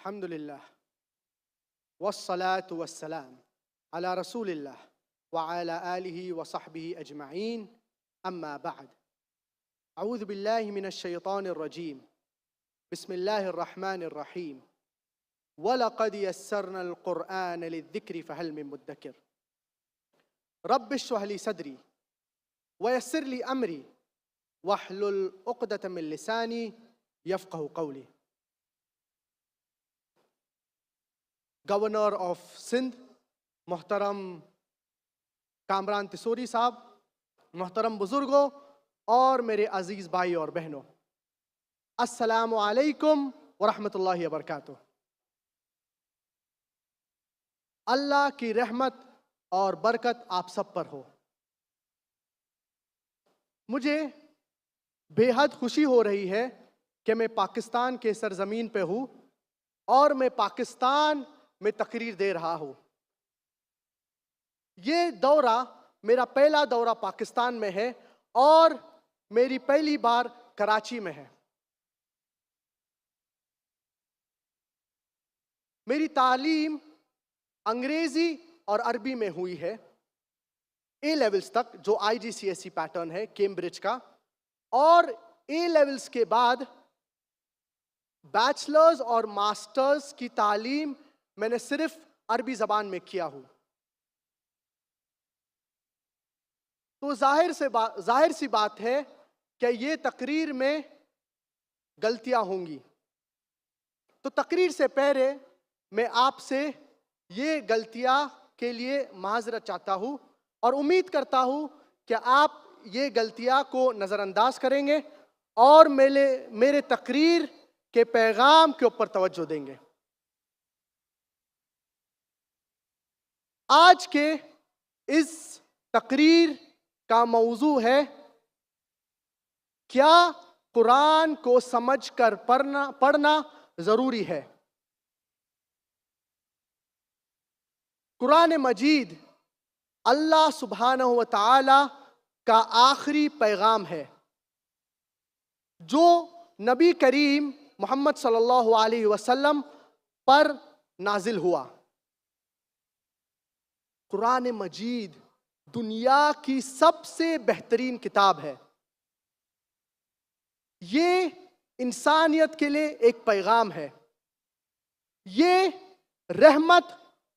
الحمد لله والصلاة والسلام على رسول الله وعلى آله وصحبه أجمعين أما بعد أعوذ بالله من الشيطان الرجيم بسم الله الرحمن الرحيم وَلَقَدْ يَسَّرْنَا الْقُرْآنَ لِلذِّكْرِ فَهَلْ مِن مُدَّكِرٍ رب اشرح لي صدري ويسر لي أمري واحلل عقدة من لساني يفقه قولي. گورنر آف سندھ محترم کامران تسوری صاحب، محترم بزرگوں اور میرے عزیز بھائی اور بہنوں، السلام علیکم ورحمۃ اللہ وبرکاتہ۔ اللہ کی رحمت اور برکت آپ سب پر ہو۔ مجھے بے حد خوشی ہو رہی ہے کہ میں پاکستان کے سرزمین پہ ہوں اور میں پاکستان میں تقریر دے رہا ہوں۔ یہ دورہ میرا پہلا دورہ پاکستان میں ہے اور میری پہلی بار کراچی میں ہے۔ میری تعلیم انگریزی اور عربی میں ہوئی ہے، اے لیولز تک، جو آئی جی سی ایس سی پیٹرن ہے کیمبرج کا، اور اے لیولز کے بعد بیچلرز اور ماسٹرز کی تعلیم میں نے صرف عربی زبان میں کیا ہوں۔ تو ظاہر سی بات ہے کہ یہ تقریر میں غلطیاں ہوں گی۔ تو تقریر سے پہلے میں آپ سے یہ غلطیاں کے لیے معذرت چاہتا ہوں اور امید کرتا ہوں کہ آپ یہ غلطیاں کو نظر انداز کریں گے اور میرے تقریر کے پیغام کے اوپر توجہ دیں گے۔ آج کے اس تقریر کا موضوع ہے کیا قرآن کو سمجھ کر پڑھنا ضروری ہے؟ قرآن مجید اللہ سبحانہ و تعالی کا آخری پیغام ہے جو نبی کریم محمد صلی اللہ علیہ وسلم پر نازل ہوا۔ قرآن مجید دنیا کی سب سے بہترین کتاب ہے۔ یہ انسانیت کے لیے ایک پیغام ہے۔ یہ رحمت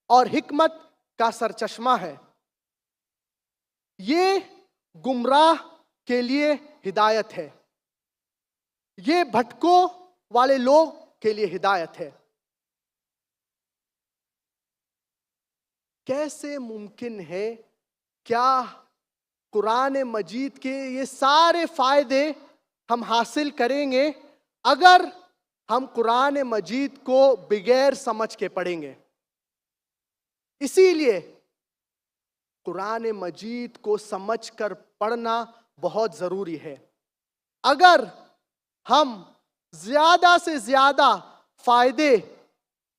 اور حکمت کا سرچشمہ ہے۔ یہ گمراہ کے لیے ہدایت ہے۔ یہ بھٹکوں والے لوگ کے لیے ہدایت ہے۔ کیسے ممکن ہے کیا قرآن مجید کے یہ سارے فائدے ہم حاصل کریں گے اگر ہم قرآن مجید کو بغیر سمجھ کے پڑھیں گے؟ اسی لیے قرآن مجید کو سمجھ کر پڑھنا بہت ضروری ہے۔ اگر ہم زیادہ سے زیادہ فائدے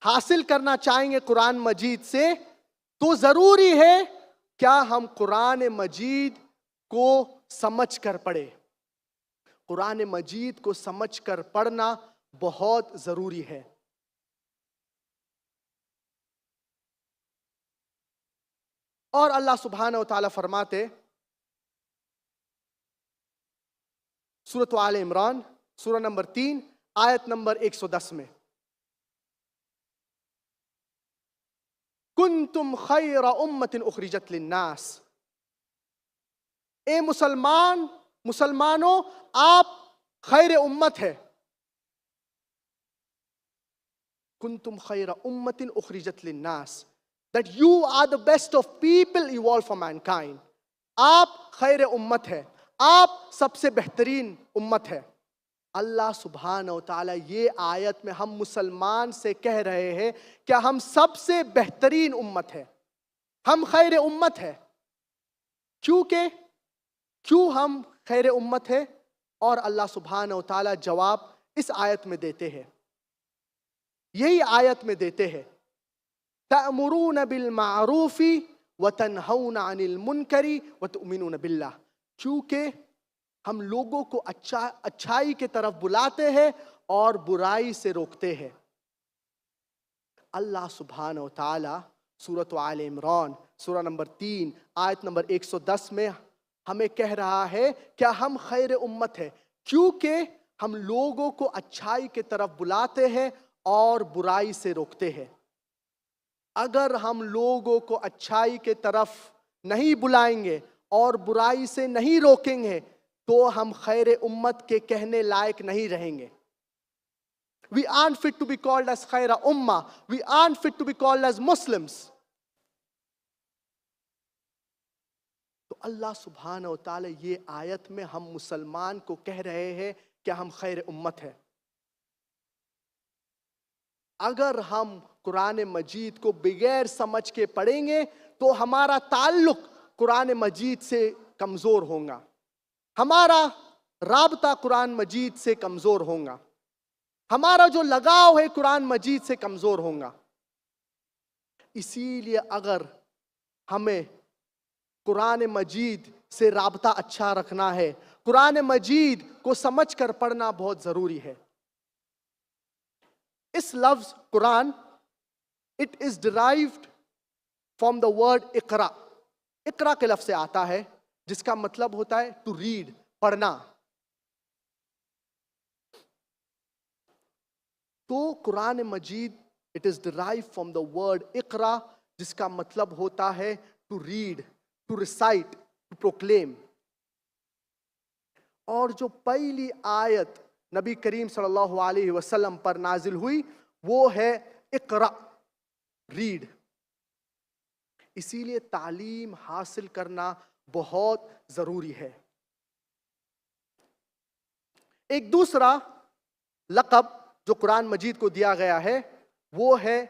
حاصل کرنا چاہیں گے قرآن مجید سے تو ضروری ہے کیا ہم قرآن مجید کو سمجھ کر پڑھیں۔ قرآن مجید کو سمجھ کر پڑھنا بہت ضروری ہے۔ اور اللہ سبحانہ و تعالیٰ فرماتے سورۃ آل عمران سورہ نمبر 3 آیت نمبر 110 میں، کنتم خیر امت اخرجت للناس، اے مسلمانوں آپ خیر امت ہے۔ کنتم خیر امت اخرجت للناس، that you are the best of people evolved for mankind۔ آپ خیر امت ہے، آپ سب سے بہترین امت ہے۔ اللہ سبحانہ و تعالیٰ یہ آیت میں ہم مسلمان سے کہہ رہے ہیں کہ ہم سب سے بہترین امت ہے، ہم خیر امت ہے۔ کیوں ہم خیر امت ہے؟ اور اللہ سبحانہ و تعالیٰ جواب اس آیت میں دیتے ہیں، یہی آیت میں دیتے ہیں، تَأْمُرُونَ بِالْمَعْرُوفِ وَتَنْهَوْنَ عَنِ الْمُنْكَرِ وَتُؤْمِنُونَ بِاللَّهِ، کیونکہ ہم لوگوں کو اچھائی کی طرف بلاتے ہیں اور برائی سے روکتے ہیں۔ اللہ سبحانہ و تعالی سورۃ آل عمران سورہ نمبر 3 آیت نمبر 110 میں ہمیں کہہ رہا ہے کیا ہم خیر امت ہے، کیونکہ ہم لوگوں کو اچھائی کی طرف بلاتے ہیں اور برائی سے روکتے ہیں۔ اگر ہم لوگوں کو اچھائی کی طرف نہیں بلائیں گے اور برائی سے نہیں روکیں گے تو ہم خیر امت کے کہنے لائق نہیں رہیں گے۔ We aren't fit to be called as خیر امہ. We aren't fit to be called as Muslims. تو اللہ سبحانہ و تعالی یہ آیت میں ہم مسلمان کو کہہ رہے ہیں کہ ہم خیر امت ہیں۔ اگر ہم قرآن مجید کو بغیر سمجھ کے پڑھیں گے تو ہمارا تعلق قرآن مجید سے کمزور ہوگا، ہمارا رابطہ قرآن مجید سے کمزور ہوگا، ہمارا جو لگاؤ ہے قرآن مجید سے کمزور ہوگا۔ اسی لیے اگر ہمیں قرآن مجید سے رابطہ اچھا رکھنا ہے، قرآن مجید کو سمجھ کر پڑھنا بہت ضروری ہے۔ اس لفظ قرآن it is derived from the word اقرا، اقرا کے لفظ سے آتا ہے جس کا مطلب ہوتا ہے to read، پڑھنا۔ تو قرآن مجید it is derived from the word اقرا جس کا مطلب ہوتا ہے to read، to recite، to proclaim۔ اور جو پہلی آیت نبی کریم صلی اللہ علیہ وسلم پر نازل ہوئی وہ ہے اقرا، ریڈ۔ اسی لیے تعلیم حاصل کرنا بہت ضروری ہے۔ ایک دوسرا لقب جو قرآن مجید کو دیا گیا ہے وہ ہے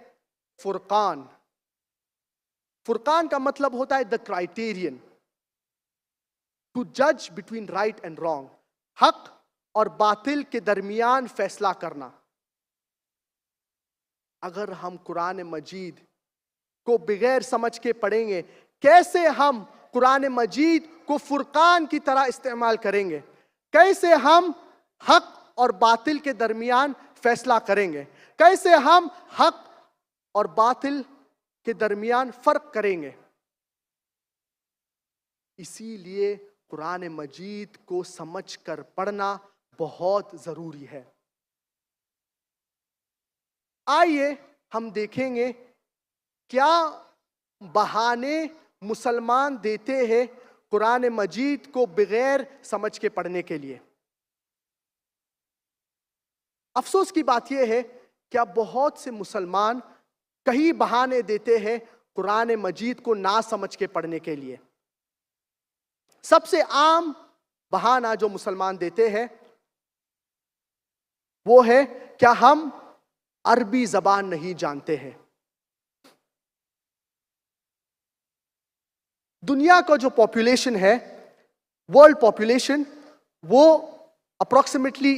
فرقان۔ فرقان کا مطلب ہوتا ہے the criterion to judge between right and wrong، حق اور باطل کے درمیان فیصلہ کرنا۔ اگر ہم قرآن مجید کو بغیر سمجھ کے پڑھیں گے، کیسے ہم قرآن مجید کو فرقان کی طرح استعمال کریں گے؟ کیسے ہم حق اور باطل کے درمیان فیصلہ کریں گے؟ کیسے ہم حق اور باطل کے درمیان فرق کریں گے؟ اسی لیے قرآن مجید کو سمجھ کر پڑھنا بہت ضروری ہے۔ آئیے ہم دیکھیں گے کیا بہانے مسلمان دیتے ہیں قرآن مجید کو بغیر سمجھ کے پڑھنے کے لیے۔ افسوس کی بات یہ ہے کہ اب بہت سے مسلمان کئی بہانے دیتے ہیں قرآن مجید کو نہ سمجھ کے پڑھنے کے لیے۔ سب سے عام بہانہ جو مسلمان دیتے ہیں وہ ہے کیا ہم عربی زبان نہیں جانتے ہیں۔ دنیا کا جو پاپولیشن ہے، ورلڈ پاپولیشن، وہ اپروکسیمیٹلی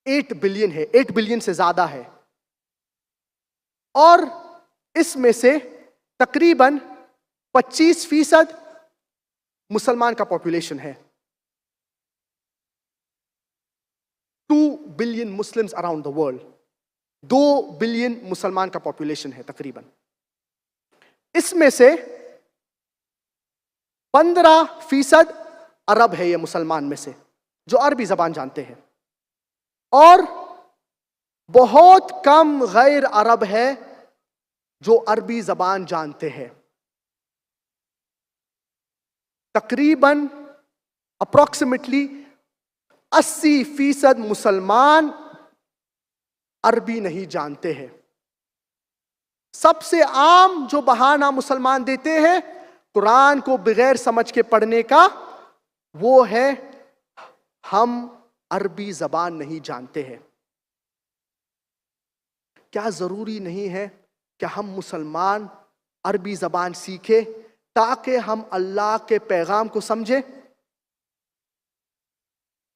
8 بلین ہے، 8 بلین سے زیادہ ہے، اور اس میں سے تقریباً 25% مسلمان کا پاپولیشن ہے۔ 2 billion Muslims around the world, 2 billion مسلمان کا پاپولیشن ہے تقریباً۔ اس میں سے 15% عرب ہے، یہ مسلمان میں سے جو عربی زبان جانتے ہیں، اور بہت کم غیر عرب ہے جو عربی زبان جانتے ہیں۔ تقریباً اپروکسیمیٹلی 80% مسلمان عربی نہیں جانتے ہیں۔ سب سے عام جو بہانہ مسلمان دیتے ہیں قرآن کو بغیر سمجھ کے پڑھنے کا وہ ہے ہم عربی زبان نہیں جانتے ہیں۔ کیا ضروری نہیں ہے کہ ہم مسلمان عربی زبان سیکھیں تاکہ ہم اللہ کے پیغام کو سمجھیں؟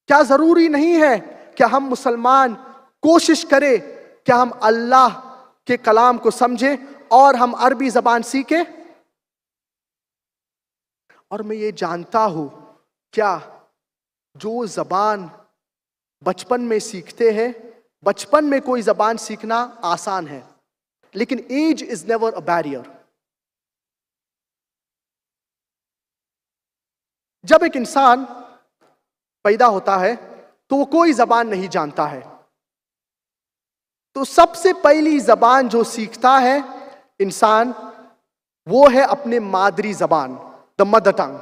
کیا ضروری نہیں ہے کہ ہم مسلمان کوشش کریں کہ ہم اللہ کے کلام کو سمجھیں اور ہم عربی زبان سیکھیں؟ اور میں یہ جانتا ہوں کیا جو زبان بچپن میں سیکھتے ہیں، بچپن میں کوئی زبان سیکھنا آسان ہے، لیکن age is never a barrier. جب ایک انسان پیدا ہوتا ہے تو وہ کوئی زبان نہیں جانتا ہے. تو سب سے پہلی زبان جو سیکھتا ہے انسان وہ ہے اپنے مادری زبان, دا مدر ٹنگ.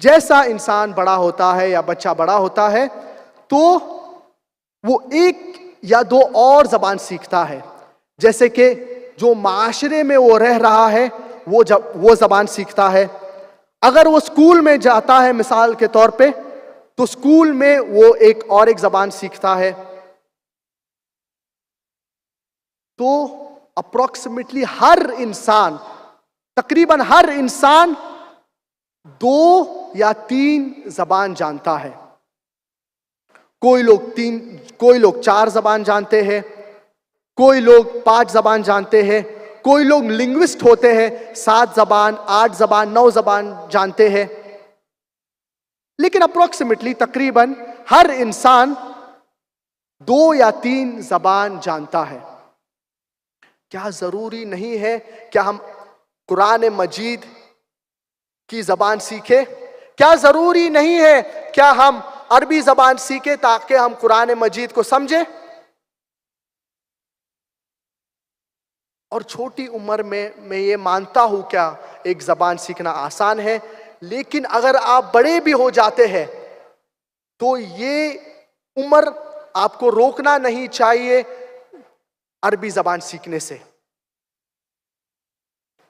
جیسا انسان بڑا ہوتا ہے یا بچہ بڑا ہوتا ہے تو وہ ایک یا دو اور زبان سیکھتا ہے. جیسے کہ جو معاشرے میں وہ رہ رہا ہے وہ زبان سیکھتا ہے. اگر وہ اسکول میں جاتا ہے مثال کے طور پہ تو اسکول میں وہ ایک زبان سیکھتا ہے. تو اپروکسیمیٹلی تقریباً ہر انسان 2 یا 3 زبان جانتا ہے. کوئی لوگ 4 زبان جانتے ہیں, کوئی لوگ 5 زبان جانتے ہیں, کوئی لوگ لنگوسٹ ہوتے ہیں 7 زبان 8 زبان 9 زبان جانتے ہیں. لیکن اپروکسیمیٹلی تقریباً ہر انسان 2 یا 3 زبان جانتا ہے. کیا ضروری نہیں ہے کیا ہم قرآن مجید کی زبان سیکھیں؟ کیا ضروری نہیں ہے کیا ہم عربی زبان سیکھیں تاکہ ہم قرآن مجید کو سمجھیں؟ اور چھوٹی عمر میں یہ مانتا ہوں کیا ایک زبان سیکھنا آسان ہے, لیکن اگر آپ بڑے بھی ہو جاتے ہیں تو یہ عمر آپ کو روکنا نہیں چاہیے عربی زبان سیکھنے سے.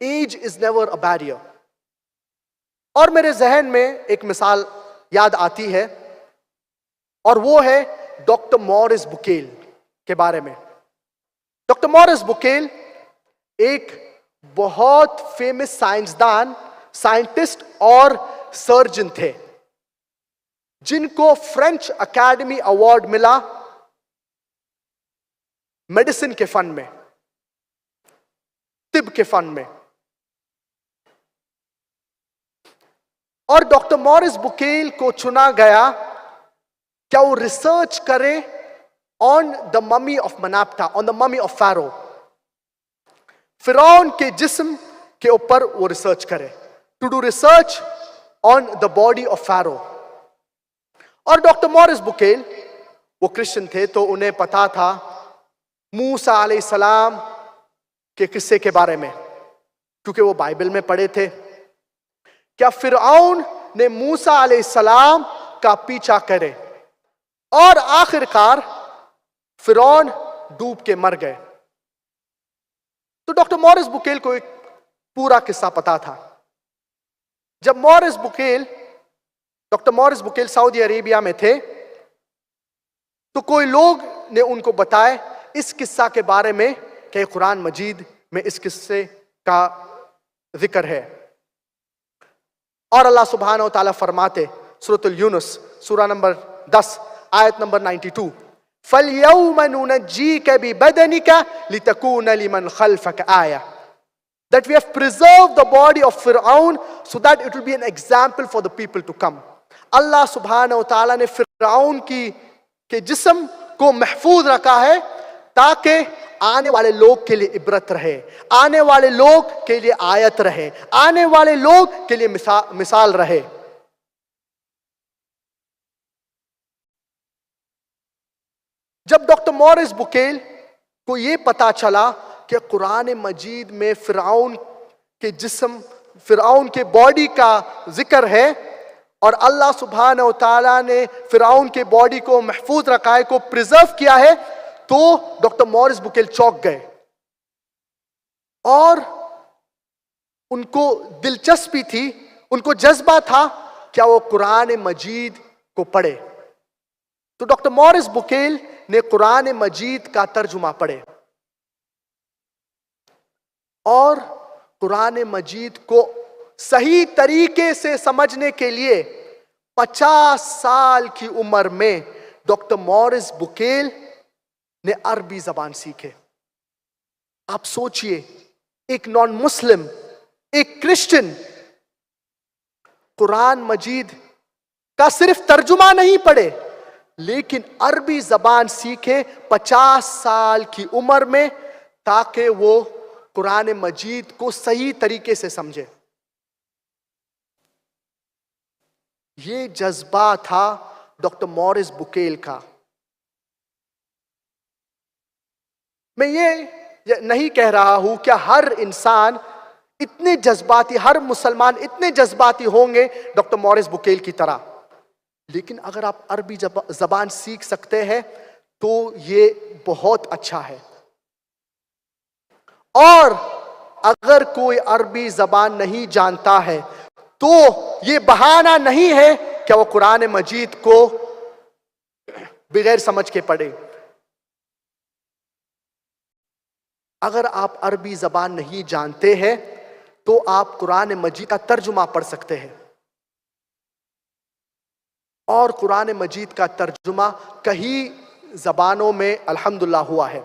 Age is never a barrier. اور میرے ذہن میں ایک مثال یاد آتی ہے اور وہ ہے ڈاکٹر موریس بکیل کے بارے میں. ڈاکٹر موریس بکیل ایک بہت فیمس سائنٹسٹ اور سرجن تھے جن کو فرینچ اکیڈمی ایوارڈ ملا میڈیسن کے فن میں, طب کے فن میں. اور ڈاکٹر موریس بکیل کو چنا گیا کیا وہ ریسرچ کرے on the mummy of Merneptah, on the mummy of Pharaoh, فرعون کے جسم کے اوپر وہ ریسرچ کرے, to do research on the body of Pharaoh. اور ڈاکٹر موریس بکیل وہ کرسچن تھے تو انہیں پتا تھا موسیٰ علیہ السلام کے قصے کے بارے میں کیونکہ وہ بائبل میں پڑھے تھے. کیا فرعون نے موسیٰ علیہ السلام کا پیچھا کرے اور آخر کار فرعون ڈوب کے مر گئے. تو ڈاکٹر موریس بکیل کو ایک پورا قصہ پتا تھا. جب ڈاکٹر موریس بکیل سعودی عربیہ میں تھے تو کوئی لوگ نے ان کو بتایا اس قصہ کے بارے میں کہ قرآن مجید میں اس قصے کا ذکر ہے. اور اللہ سبحانہ و تعالیٰ فرماتے سورۃ یونس سورہ نمبر 10 آیت number 92 فَالْيَوْمَ نُنَجِّيكَ بِبَدَنِكَ لِتَكُونَ لِمَنْ خَلْفَكَ آیَةً. That we have preserved the body of Fir'aun so that it will be an example for the people to come. اللہ سبحانہ و تعالیٰ نے فرعون کے جسم کو محفوظ رکھا ہے تاکہ آنے والے لوگ کے لیے عبرت رہے, آنے والے لوگ کے لیے آیت رہے, آنے والے لوگ کے لیے مثال رہے. جب ڈاکٹر موریس بکیل کو یہ پتا چلا کہ قرآن مجید میں فرعون کے جسم, فرعون کے باڈی کا ذکر ہے اور اللہ سبحانہ و تعالیٰ نے فرعون کے باڈی کو محفوظ رکھا ہے, کو پریزرو کیا ہے, تو ڈاکٹر موریس بکیل چونک گئے اور ان کو دلچسپی تھی, ان کو جذبہ تھا کیا وہ قرآن مجید کو پڑھے. تو ڈاکٹر موریس بکیل نے قرآن مجید کا ترجمہ پڑھے اور قرآن مجید کو صحیح طریقے سے سمجھنے کے لیے 50 سال کی عمر میں ڈاکٹر موریس بکیل نے عربی زبان سیکھے. آپ سوچئے ایک نان مسلم, ایک کرسچن قرآن مجید کا صرف ترجمہ نہیں پڑھے لیکن عربی زبان سیکھے 50 سال کی عمر میں، تاکہ وہ قرآن مجید کو صحیح طریقے سے سمجھے۔ یہ جذبہ تھا ڈاکٹر مورس بکیل کا۔ میں یہ نہیں کہہ رہا ہوں کہ ہر انسان اتنے جذباتی، ہر مسلمان اتنے جذباتی ہوں گے ڈاکٹر مورس بکیل کی طرح، لیکن اگر آپ عربی زبان سیکھ سکتے ہیں تو یہ بہت اچھا ہے۔ اور اگر کوئی عربی زبان نہیں جانتا ہے تو یہ بہانہ نہیں ہے کہ وہ قرآن مجید کو بغیر سمجھ کے پڑھے۔ اگر آپ عربی زبان نہیں جانتے ہیں تو آپ قرآن مجید کا ترجمہ پڑھ سکتے ہیں، اور قرآن مجید کا ترجمہ کئی زبانوں میں الحمدللہ ہوا ہے۔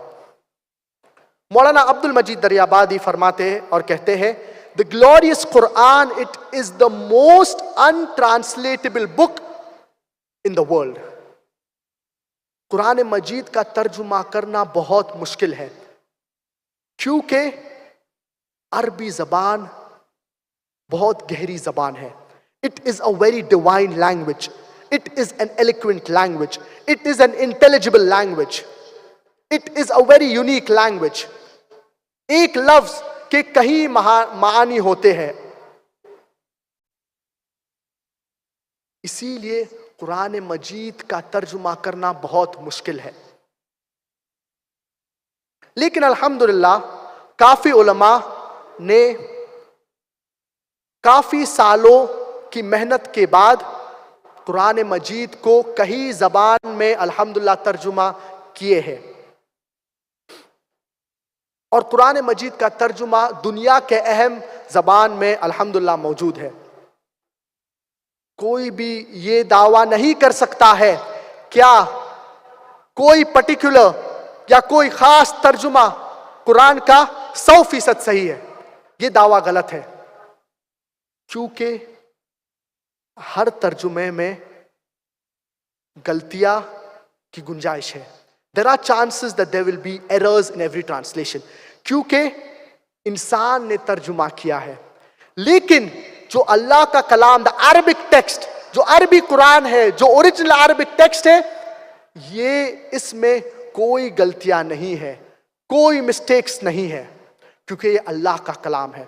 مولانا عبد المجید دریابادی فرماتے ہیں اور کہتے ہیں، The glorious Quran, it is the most untranslatable book in the world. قرآن مجید کا ترجمہ کرنا بہت مشکل ہے، کیونکہ عربی زبان بہت گہری زبان ہے۔ It is a very divine language. It is an eloquent language. It is an intelligible language. It is a very unique language. ایک لفظ کے کئی معانی ہوتے ہیں، اسی لیے قرآن مجید کا ترجمہ کرنا بہت مشکل ہے۔ لیکن الحمدللہ کافی علماء نے کافی سالوں کی محنت کے بعد قرآن مجید کو کئی زبان میں الحمدللہ ترجمہ کیے ہیں، اور قرآن مجید کا ترجمہ دنیا کے اہم زبان میں الحمدللہ موجود ہے۔ کوئی بھی یہ دعویٰ نہیں کر سکتا ہے کیا کوئی پرٹیکولر یا کوئی خاص ترجمہ قرآن کا 100% صحیح ہے۔ یہ دعویٰ غلط ہے، کیونکہ ہر ترجمے میں غلطیاں کی گنجائش ہے۔ There are chances that there will be errors in every translation، کیونکہ انسان نے ترجمہ کیا ہے، لیکن جو اللہ کا کلام، the Arabic text، جو عربی قرآن ہے، جو اوریجنل عربک ٹیکسٹ ہے، یہ اس میں کوئی غلطیاں نہیں ہے، کوئی مسٹیکس نہیں ہے، کیونکہ یہ اللہ کا کلام ہے۔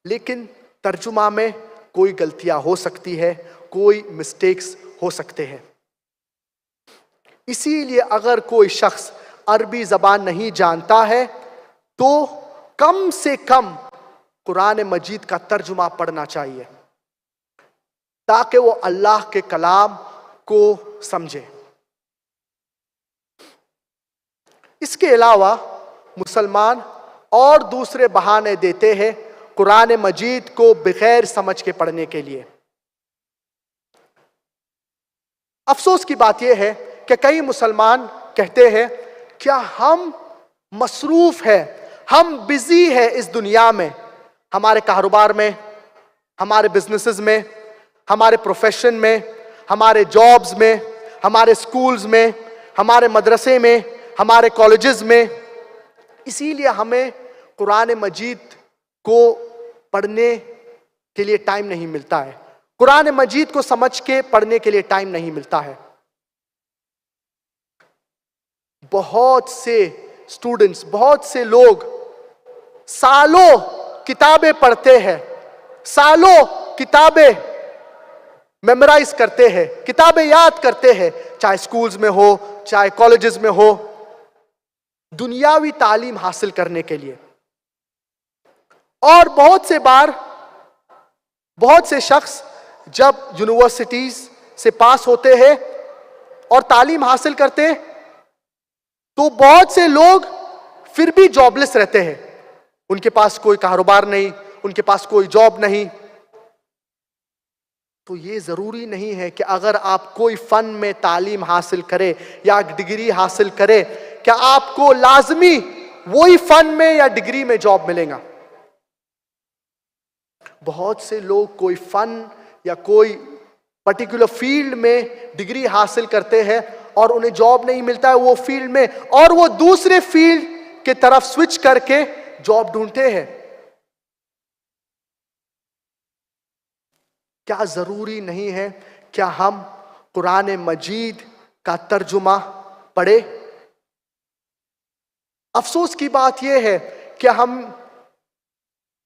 لیکن ترجمہ میں کوئی غلطیاں ہو سکتی ہے، کوئی مسٹیکس ہو سکتے ہیں۔ اسی لیے اگر کوئی شخص عربی زبان نہیں جانتا ہے تو کم سے کم قرآن مجید کا ترجمہ پڑھنا چاہیے، تاکہ وہ اللہ کے کلام کو سمجھے۔ اس کے علاوہ مسلمان اور دوسرے بہانے دیتے ہیں قرآن مجید کو بغیر سمجھ کے پڑھنے کے لیے۔ افسوس کی بات یہ ہے کہ کئی مسلمان کہتے ہیں کیا ہم مصروف ہیں، ہم بزی ہیں اس دنیا میں، ہمارے کاروبار میں، ہمارے بزنسز میں، ہمارے پروفیشن میں، ہمارے جابز میں، ہمارے سکولز میں، ہمارے مدرسے میں، ہمارے کالجز میں، اسی لیے ہمیں قرآن مجید کو پڑھنے کے لیے ٹائم نہیں ملتا ہے، قرآن مجید کو سمجھ کے پڑھنے کے لیے ٹائم نہیں ملتا ہے۔ بہت سے اسٹوڈنٹس، بہت سے لوگ سالوں کتابیں پڑھتے ہیں، سالوں کتابیں میمورائز کرتے ہیں، کتابیں یاد کرتے ہیں، چاہے سکولز میں ہو، چاہے کالجز میں ہو، دنیاوی تعلیم حاصل کرنے کے لیے۔ اور بہت سے بار بہت سے شخص جب یونیورسٹیز سے پاس ہوتے ہیں اور تعلیم حاصل کرتے ہیں تو بہت سے لوگ پھر بھی جاب لیس رہتے ہیں، ان کے پاس کوئی کاروبار نہیں، ان کے پاس کوئی جاب نہیں۔ تو یہ ضروری نہیں ہے کہ اگر آپ کوئی فن میں تعلیم حاصل کرے یا ڈگری حاصل کرے کہ آپ کو لازمی وہی فن میں یا ڈگری میں جاب ملے گا۔ بہت سے لوگ کوئی فن یا کوئی پرٹیکولر فیلڈ میں ڈگری حاصل کرتے ہیں اور انہیں جاب نہیں ملتا ہے وہ فیلڈ میں، اور وہ دوسرے فیلڈ کے طرف سوئچ کر کے جاب ڈھونڈتے ہیں. کیا ضروری نہیں ہے کیا ہم قرآن مجید کا ترجمہ پڑھے؟ افسوس کی بات یہ ہے کہ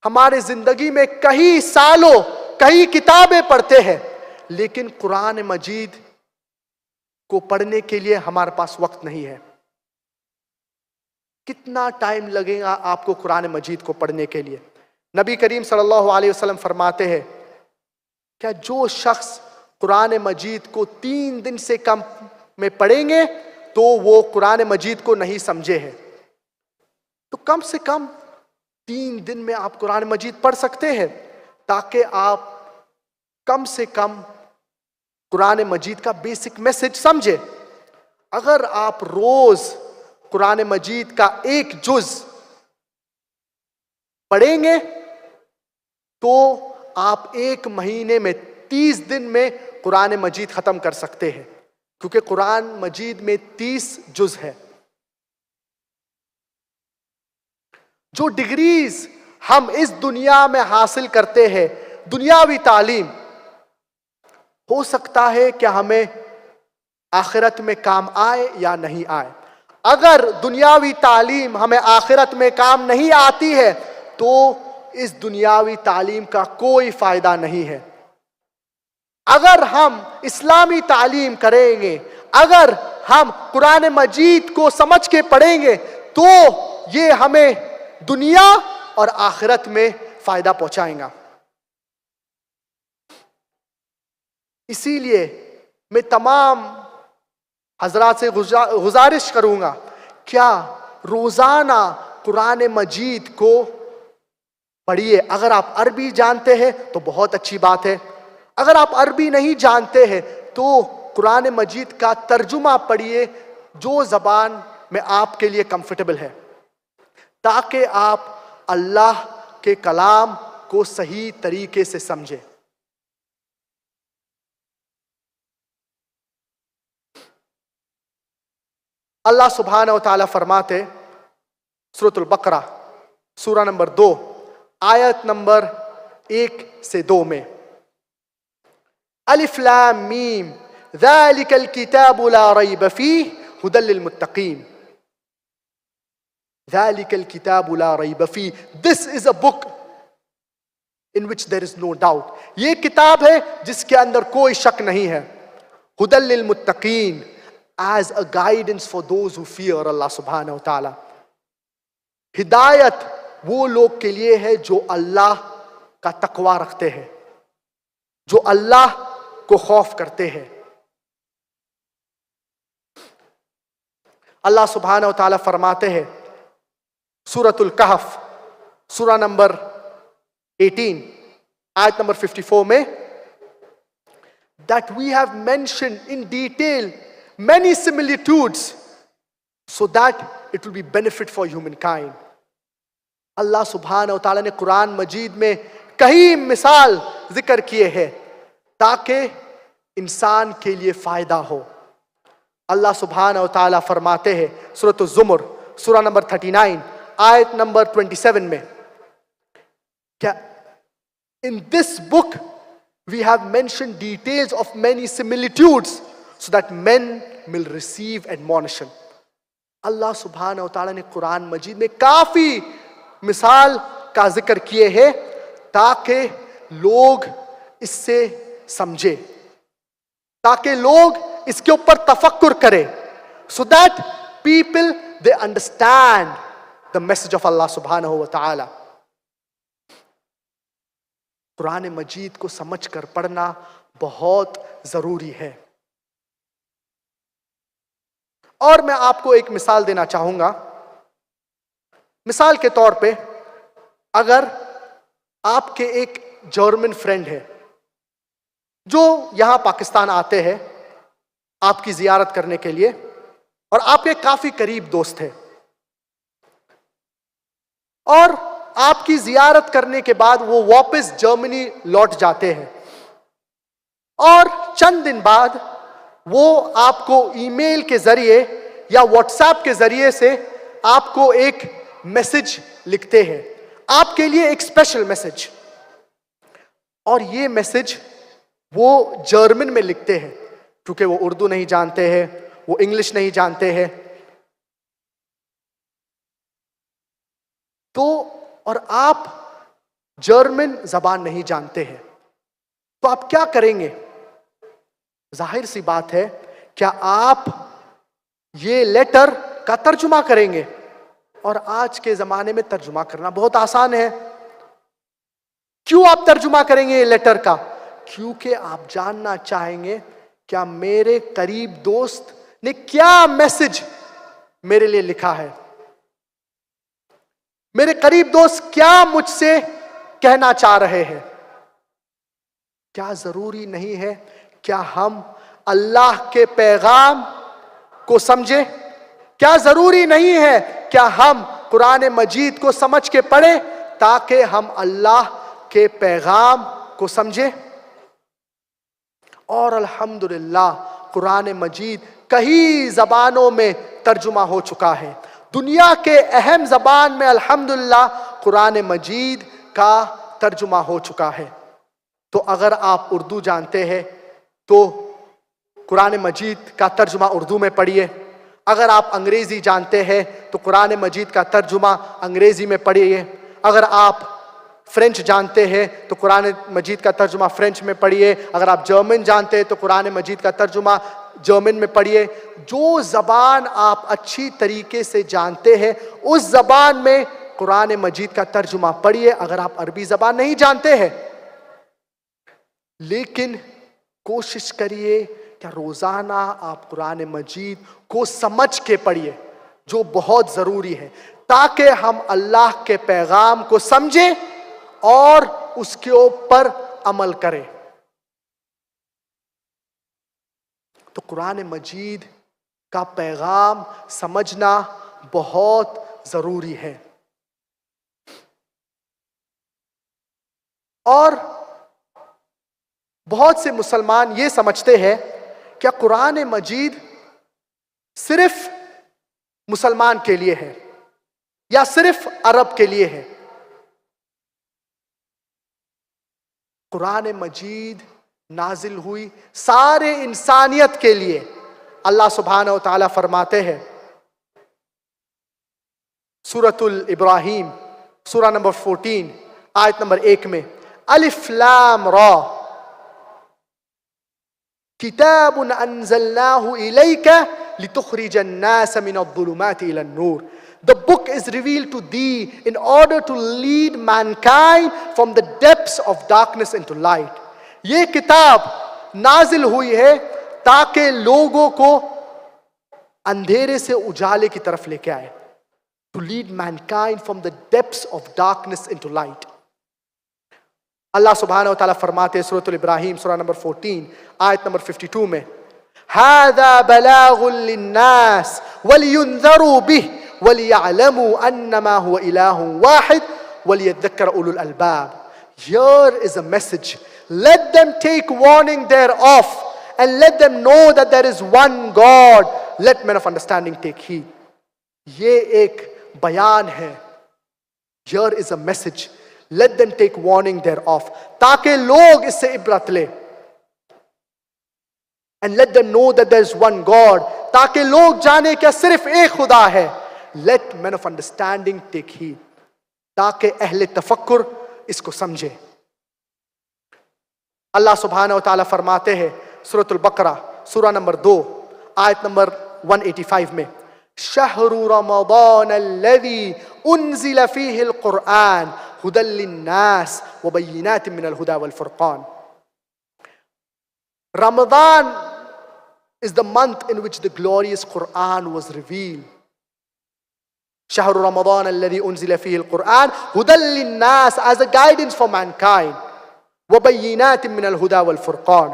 ہمارے زندگی میں کئی سالوں کئی کتابیں پڑھتے ہیں، لیکن قرآن مجید کو پڑھنے کے لیے ہمارے پاس وقت نہیں ہے. کتنا ٹائم لگے گا آپ کو قرآن مجید کو پڑھنے کے لیے؟ نبی کریم صلی اللہ علیہ وسلم فرماتے ہیں کیا جو شخص قرآن مجید کو 3 دن سے کم میں پڑھیں گے تو وہ قرآن مجید کو نہیں سمجھے ہیں. تو کم سے کم 3 دن میں آپ قرآن مجید پڑھ سکتے ہیں تاکہ آپ کم سے کم قرآن مجید کا بیسک میسج سمجھے. اگر آپ روز قرآن مجید کا 1 جز پڑھیں گے تو آپ 1 مہینے میں 30 دن میں قرآن مجید ختم کر سکتے ہیں، کیونکہ قرآن مجید میں 30 جز ہے. جو ڈگریز ہم اس دنیا میں حاصل کرتے ہیں، دنیاوی تعلیم، ہو سکتا ہے کہ ہمیں آخرت میں کام آئے یا نہیں آئے. اگر دنیاوی تعلیم ہمیں آخرت میں کام نہیں آتی ہے تو اس دنیاوی تعلیم کا کوئی فائدہ نہیں ہے. اگر ہم اسلامی تعلیم کریں گے، اگر ہم قرآن مجید کو سمجھ کے پڑھیں گے تو یہ ہمیں دنیا اور آخرت میں فائدہ پہنچائیں گا. اسی لیے میں تمام حضرات سے گزارش کروں گا، کیا روزانہ قرآن مجید کو پڑھیے. اگر آپ عربی جانتے ہیں تو بہت اچھی بات ہے، اگر آپ عربی نہیں جانتے ہیں تو قرآن مجید کا ترجمہ پڑھیے جو زبان میں آپ کے لیے کمفرٹیبل ہے، تاکہ آپ اللہ کے کلام کو صحیح طریقے سے سمجھیں. اللہ سبحانہ و تعالیٰ فرماتے سورۃ البقرہ سورہ نمبر 2 آیت نمبر 1 سے 2 میں، الف لام میم ذالک الکتاب لا ریب فیہ ھدی للمتقین. ذالک الکتاب لا ریب فیہ، this is a book in which there is no doubt. یہ کتاب ہے جس کے اندر کوئی شک نہیں ہے. ھدی للمتقین، as a guidance for those who fear Allah سبحانہ و تعالی. ہدایت وہ لوگ کے لیے ہے جو اللہ کا تقوی رکھتے ہیں، جو اللہ کو خوف کرتے ہیں. اللہ سبحانہ و تعالی فرماتے ہیں سورۃ الکہف سورہ نمبر 18 آیت نمبر 54 میں، that we have mentioned in detail many similitudes so that it will be benefit for humankind. اللہ سبحانہ و تعالیٰ نے قرآن مجید میں کئی مثال ذکر کیے ہیں تاکہ انسان کے لیے فائدہ ہو. اللہ سبحانہ و تعالیٰ فرماتے ہیں سورۃ الزمر سورہ نمبر 39 آیت نمبر 27 میں، کیا in this book we have mentioned details of many similitudes so that men will receive admonition. اللہ سبحانہ و تعالیٰ نے قرآن مجید میں کافی مثال کا ذکر کیے ہیں تاکہ لوگ اس سے سمجھے، تاکہ لوگ اس کے اوپر تفکر کریں، so that people they understand the message of Allah سبحانہ و تعالی. قرآن مجید کو سمجھ کر پڑھنا بہت ضروری ہے. اور میں آپ کو ایک مثال دینا چاہوں گا. مثال کے طور پہ اگر آپ کے ایک جرمن فرینڈ ہے جو یہاں پاکستان آتے ہیں آپ کی زیارت کرنے کے لیے اور آپ کے کافی قریب دوست ہیں، اور آپ کی زیارت کرنے کے بعد وہ واپس جرمنی لوٹ جاتے ہیں اور چند دن بعد وہ آپ کو ای میل کے ذریعے یا واٹس ایپ کے ذریعے سے آپ کو ایک میسج لکھتے ہیں، آپ کے لیے ایک اسپیشل میسج. اور یہ میسج وہ جرمن میں لکھتے ہیں، کیونکہ وہ اردو نہیں جانتے ہیں، وہ انگلش نہیں جانتے ہیں. تو اور آپ جرمن زبان نہیں جانتے ہیں، تو آپ کیا کریں گے؟ ظاہر سی بات ہے، کیا آپ یہ لیٹر کا ترجمہ کریں گے؟ اور آج کے زمانے میں ترجمہ کرنا بہت آسان ہے. کیوں آپ ترجمہ کریں گے یہ لیٹر کا؟ کیونکہ آپ جاننا چاہیں گے کیا میرے قریب دوست نے کیا میسج میرے لیے لکھا ہے، میرے قریب دوست کیا مجھ سے کہنا چاہ رہے ہیں. کیا ضروری نہیں ہے کیا ہم اللہ کے پیغام کو سمجھیں؟ کیا ضروری نہیں ہے کیا ہم قرآن مجید کو سمجھ کے پڑھیں تاکہ ہم اللہ کے پیغام کو سمجھیں؟ اور الحمدللہ قرآن مجید کئی زبانوں میں ترجمہ ہو چکا ہے. دنیا کے اہم زبان میں الحمدللہ قرآن مجید کا ترجمہ ہو چکا ہے. تو اگر آپ اردو جانتے ہیں تو قرآن مجید کا ترجمہ اردو میں پڑھیے. اگر آپ انگریزی جانتے ہیں تو قرآن مجید کا ترجمہ انگریزی میں پڑھیے. اگر آپ فرینچ جانتے ہیں تو قرآن مجید کا ترجمہ فرینچ میں پڑھیے. اگر آپ جرمن جانتے ہیں تو قرآن مجید کا ترجمہ جرمن میں پڑھیے. جو زبان آپ اچھی طریقے سے جانتے ہیں اس زبان میں قرآن مجید کا ترجمہ پڑھیے. اگر آپ عربی زبان نہیں جانتے ہیں، لیکن کوشش کریے کہ روزانہ آپ قرآن مجید کو سمجھ کے پڑھیے، جو بہت ضروری ہے، تاکہ ہم اللہ کے پیغام کو سمجھیں اور اس کے اوپر عمل کریں. تو قرآن مجید کا پیغام سمجھنا بہت ضروری ہے. اور بہت سے مسلمان یہ سمجھتے ہیں کہ قرآن مجید صرف مسلمان کے لیے ہے یا صرف عرب کے لیے ہے. قرآن مجید نازل ہوئی سارے انسانیت کے لیے. اللہ سبحانہ و تعالیٰ فرماتے ہیں سورۃ الابراہیم سورہ نمبر 14 آیت نمبر 1 میں، الف لام را کتاب انزلناہ الیک لتخرج الناس من الظلمات الى النور. The book is revealed to thee in order to lead mankind from the depths of darkness into light. یہ کتاب نازل ہوئی ہے تاکہ لوگوں کو اندھیرے سے اجالے کی طرف لے کے آئے. To lead mankind from the depths of darkness into light. اللہ سبحانہ و تعالیٰ فرماتے ہیں سورۃ الابراہیم سورہ نمبر 14 آیت نمبر 52 میں، هذا بلاغ للناس ولينذروا به وليعلموا انما هو اله واحد وليذكر اولو الالباب. Here is a message. Let them take warning thereof and let them know that there is one God. Let men of understanding take heed. یہ ایک بیان ہے. Here is a message. Let them take warning thereof. تاکہ لوگ اس سے عبرت لے. And let them know that there is one God. تاکہ لوگ جانے کہ صرف ایک خدا ہے. Let men of understanding take heed. تاکہ اہل تفکر اس کو سمجھے. اللہ سبحانہ و تعالیٰ فرماتے ہیں سورۃ البقرہ سورہ نمبر 2 آیت نمبر 185 میں، شہر رمضان الذی انزل فیہ القرآن ہدی للناس وبینات من الہدی والفرقان. Ramadan is the month in which the glorious Quran was revealed. شہر رمضان الذی انزل فیہ القرآن ہدی للناس, as a guidance for mankind, وبینات من الہدی والفرقان,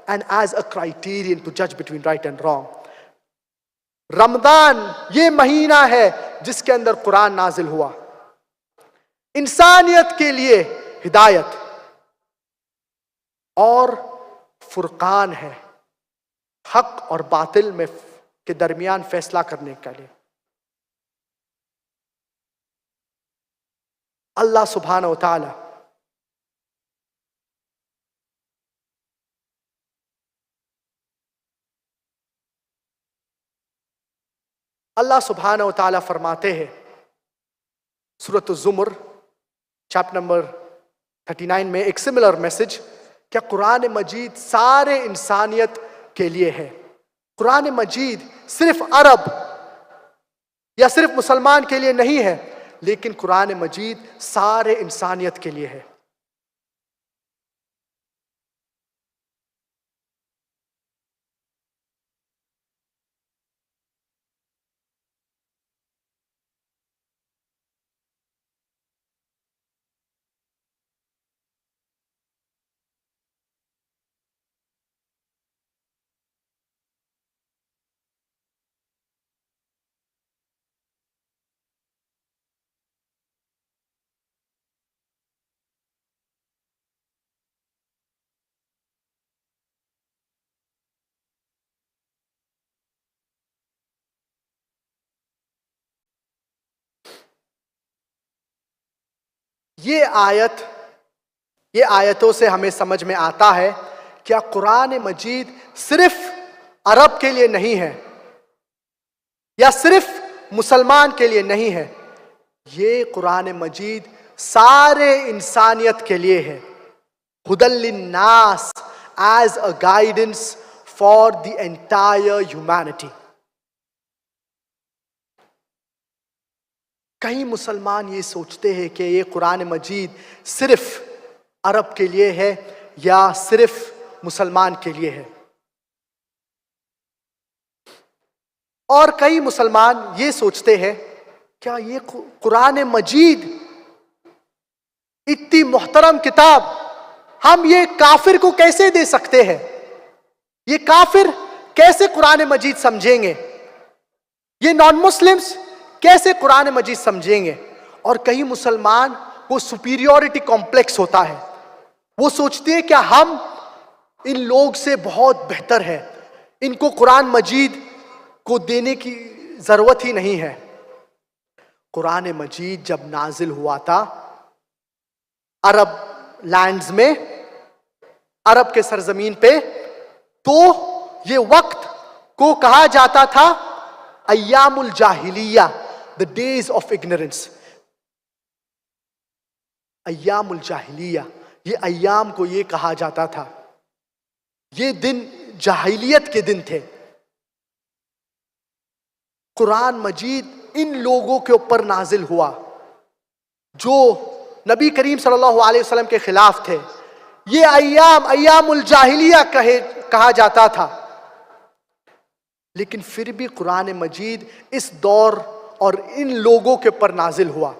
and as a criterion to judge between right and wrong. رمضان یہ مہینہ ہے جس کے اندر قرآن نازل ہوا, انسانیت کے لیے ہدایت اور فرقان ہے، حق اور باطل میں کے درمیان فیصلہ کرنے کے لیے۔ اللہ سبحانہ و تعالی فرماتے ہیں سورۃ الزمر چیپٹر نمبر 39 میں ایک سملر میسج، کیا قرآن مجید سارے انسانیت کے لیے ہے۔ قرآن مجید صرف عرب یا صرف مسلمان کے لیے نہیں ہے، لیکن قرآن مجید سارے انسانیت کے لیے ہے۔ یہ آیتوں سے ہمیں سمجھ میں آتا ہے کیا قرآن مجید صرف عرب کے لیے نہیں ہے یا صرف مسلمان کے لیے نہیں ہے، یہ قرآن مجید سارے انسانیت کے لیے ہے۔ ہدی للناس as a guidance for the entire humanity۔ کئی مسلمان یہ سوچتے ہیں کہ یہ قرآن مجید صرف عرب کے لیے ہے یا صرف مسلمان کے لیے ہے، اور کئی مسلمان یہ سوچتے ہیں کیا یہ قرآن مجید اتنی محترم کتاب ہم یہ کافر کو کیسے دے سکتے ہیں، یہ کافر کیسے قرآن مجید سمجھیں گے، یہ نان مسلمز کیسے قرآن مجید سمجھیں گے۔ اور کئی مسلمان کو سپیریورٹی کمپلیکس ہوتا ہے، وہ سوچتے ہیں کہ ہم ان لوگ سے بہت بہتر ہے، ان کو قرآن مجید کو دینے کی ضرورت ہی نہیں ہے۔ قرآن مجید جب نازل ہوا تھا عرب لینڈز میں، عرب کے سرزمین پہ، تو یہ وقت کو کہا جاتا تھا ایام الجاہلیہ، the days of ignorance۔ ایام الجاہلیہ، یہ ایام کو یہ کہا جاتا تھا، یہ دن جاہلیت کے دن تھے۔ قرآن مجید ان لوگوں کے اوپر نازل ہوا جو نبی کریم صلی اللہ علیہ وسلم کے خلاف تھے۔ یہ ایام الجاہلیہ کہا جاتا تھا، لیکن پھر بھی قرآن مجید اس دور اور ان لوگوں کے اوپر نازل ہوا،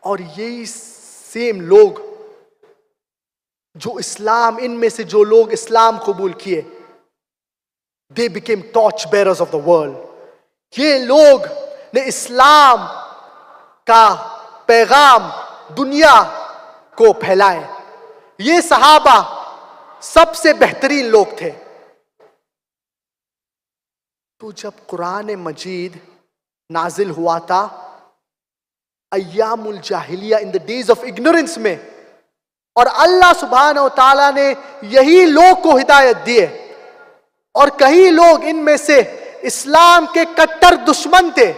اور یہی سیم لوگ جو اسلام، ان میں سے جو لوگ اسلام قبول کیے، they became torch bearers of the world۔ یہ لوگ نے اسلام کا پیغام دنیا کو پھیلائے۔ یہ صحابہ سب سے بہترین لوگ تھے۔ تو جب قرآن مجید نازل ہوا تھا ایام الجاہلیہ، ان the days of ignorance میں، اور اللہ سبحانہ و تعالیٰ نے یہی لوگ کو ہدایت دیے، اور کئی لوگ ان میں سے اسلام کے کٹر دشمن تھے۔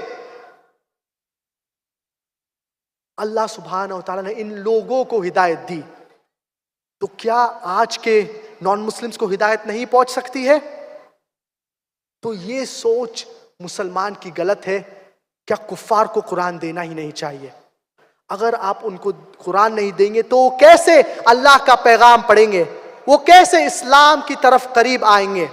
اللہ سبحانہ و تعالیٰ نے ان لوگوں کو ہدایت دی، تو کیا آج کے نان مسلمز کو ہدایت نہیں پہنچ سکتی ہے؟ تو یہ سوچ مسلمان کی غلط ہے۔ کیا کفار کو قرآن دینا ہی نہیں چاہیے؟ اگر آپ ان کو قرآن نہیں دیں گے تو وہ کیسے اللہ کا پیغام پڑھیں گے؟ وہ کیسے اسلام کی طرف قریب آئیں گے؟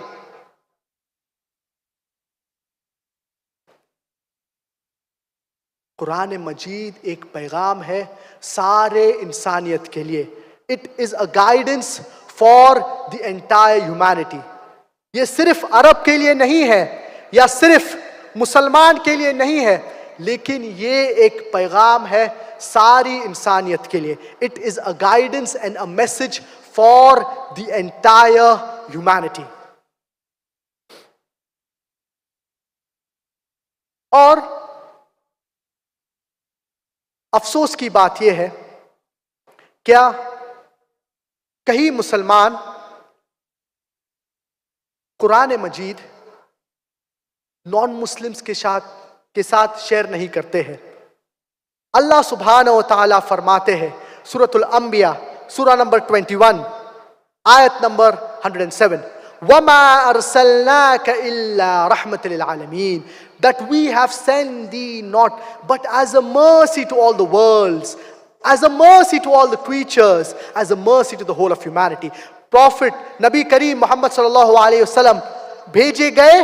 قرآن مجید ایک پیغام ہے سارے انسانیت کے لیے۔ It is a guidance for the entire humanity۔ یہ صرف عرب کے لیے نہیں ہے یا صرف مسلمان کے لیے نہیں ہے، لیکن یہ ایک پیغام ہے ساری انسانیت کے لیے۔ It is a guidance and a message for the entire humanity. اور افسوس کی بات یہ ہے، کیا کئی مسلمان قرآن مجید نان مسلمز کے ساتھ شیئر نہیں کرتے ہیں؟ اللہ سبحانہ و تعالیٰ فرماتے ہیں سورۃ الانبیاء سورہ نمبر 21 آیت نمبر 107، وَمَا أَرْسَلْنَاكَ إِلَّا رَحْمَةً لِلْعَالَمِينَ, that we have sent thee not but as a mercy to all the worlds, as a mercy to all the creatures, as a mercy to the whole of humanity. Prophet نبی کریم محمد صلی اللہ علیہ وسلم بھیجے گئے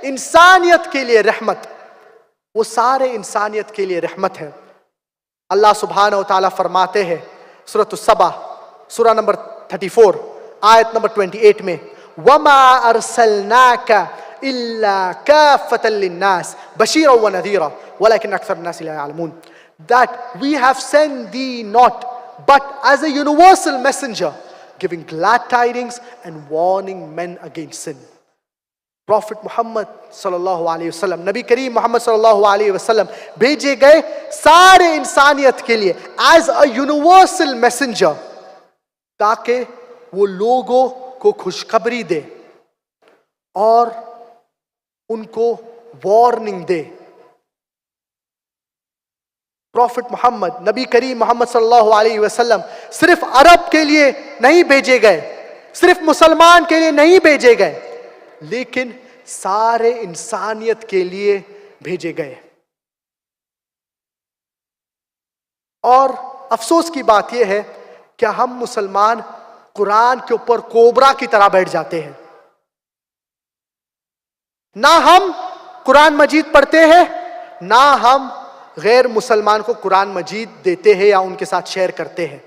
انسانیت کے لیے رحمت، وہ سارے انسانیت کے لیے رحمت ہے۔ اللہ سبحانہ و تعالیٰ فرماتے ہیں سورۃ السبا سورہ نمبر 34 آیت نمبر 28 میں، وَمَا أَرْسَلْنَاكَ إِلَّا كَافَّةً لِلنَّاسِ بَشِيرًا وَنَذِيرًا وَلَكِنَّ أَكْثَرَ النَّاسِ لَا يَعْلَمُونَ. That we have sent thee not but as a universal messenger, giving glad tidings and warning men against sin. Prophet Muhammad sallallahu alayhi wasallam, نبی کریم محمد صلی اللہ علیہ وسلم بھیجے گئے سارے انسانیت کے لیے as a universal messenger، تاکہ وہ لوگوں کو خوشخبری دے اور ان کو وارننگ دے۔ پروفٹ محمد، نبی کریم محمد صلی اللہ علیہ وسلم صرف عرب کے لیے نہیں بھیجے گئے، صرف مسلمان کے لیے نہیں بھیجے گئے، لیکن سارے انسانیت کے لیے بھیجے گئے۔ اور افسوس کی بات یہ ہے کہ ہم مسلمان قرآن کے اوپر کوبرا کی طرح بیٹھ جاتے ہیں، نہ ہم قرآن مجید پڑھتے ہیں، نہ ہم غیر مسلمان کو قرآن مجید دیتے ہیں یا ان کے ساتھ شیئر کرتے ہیں۔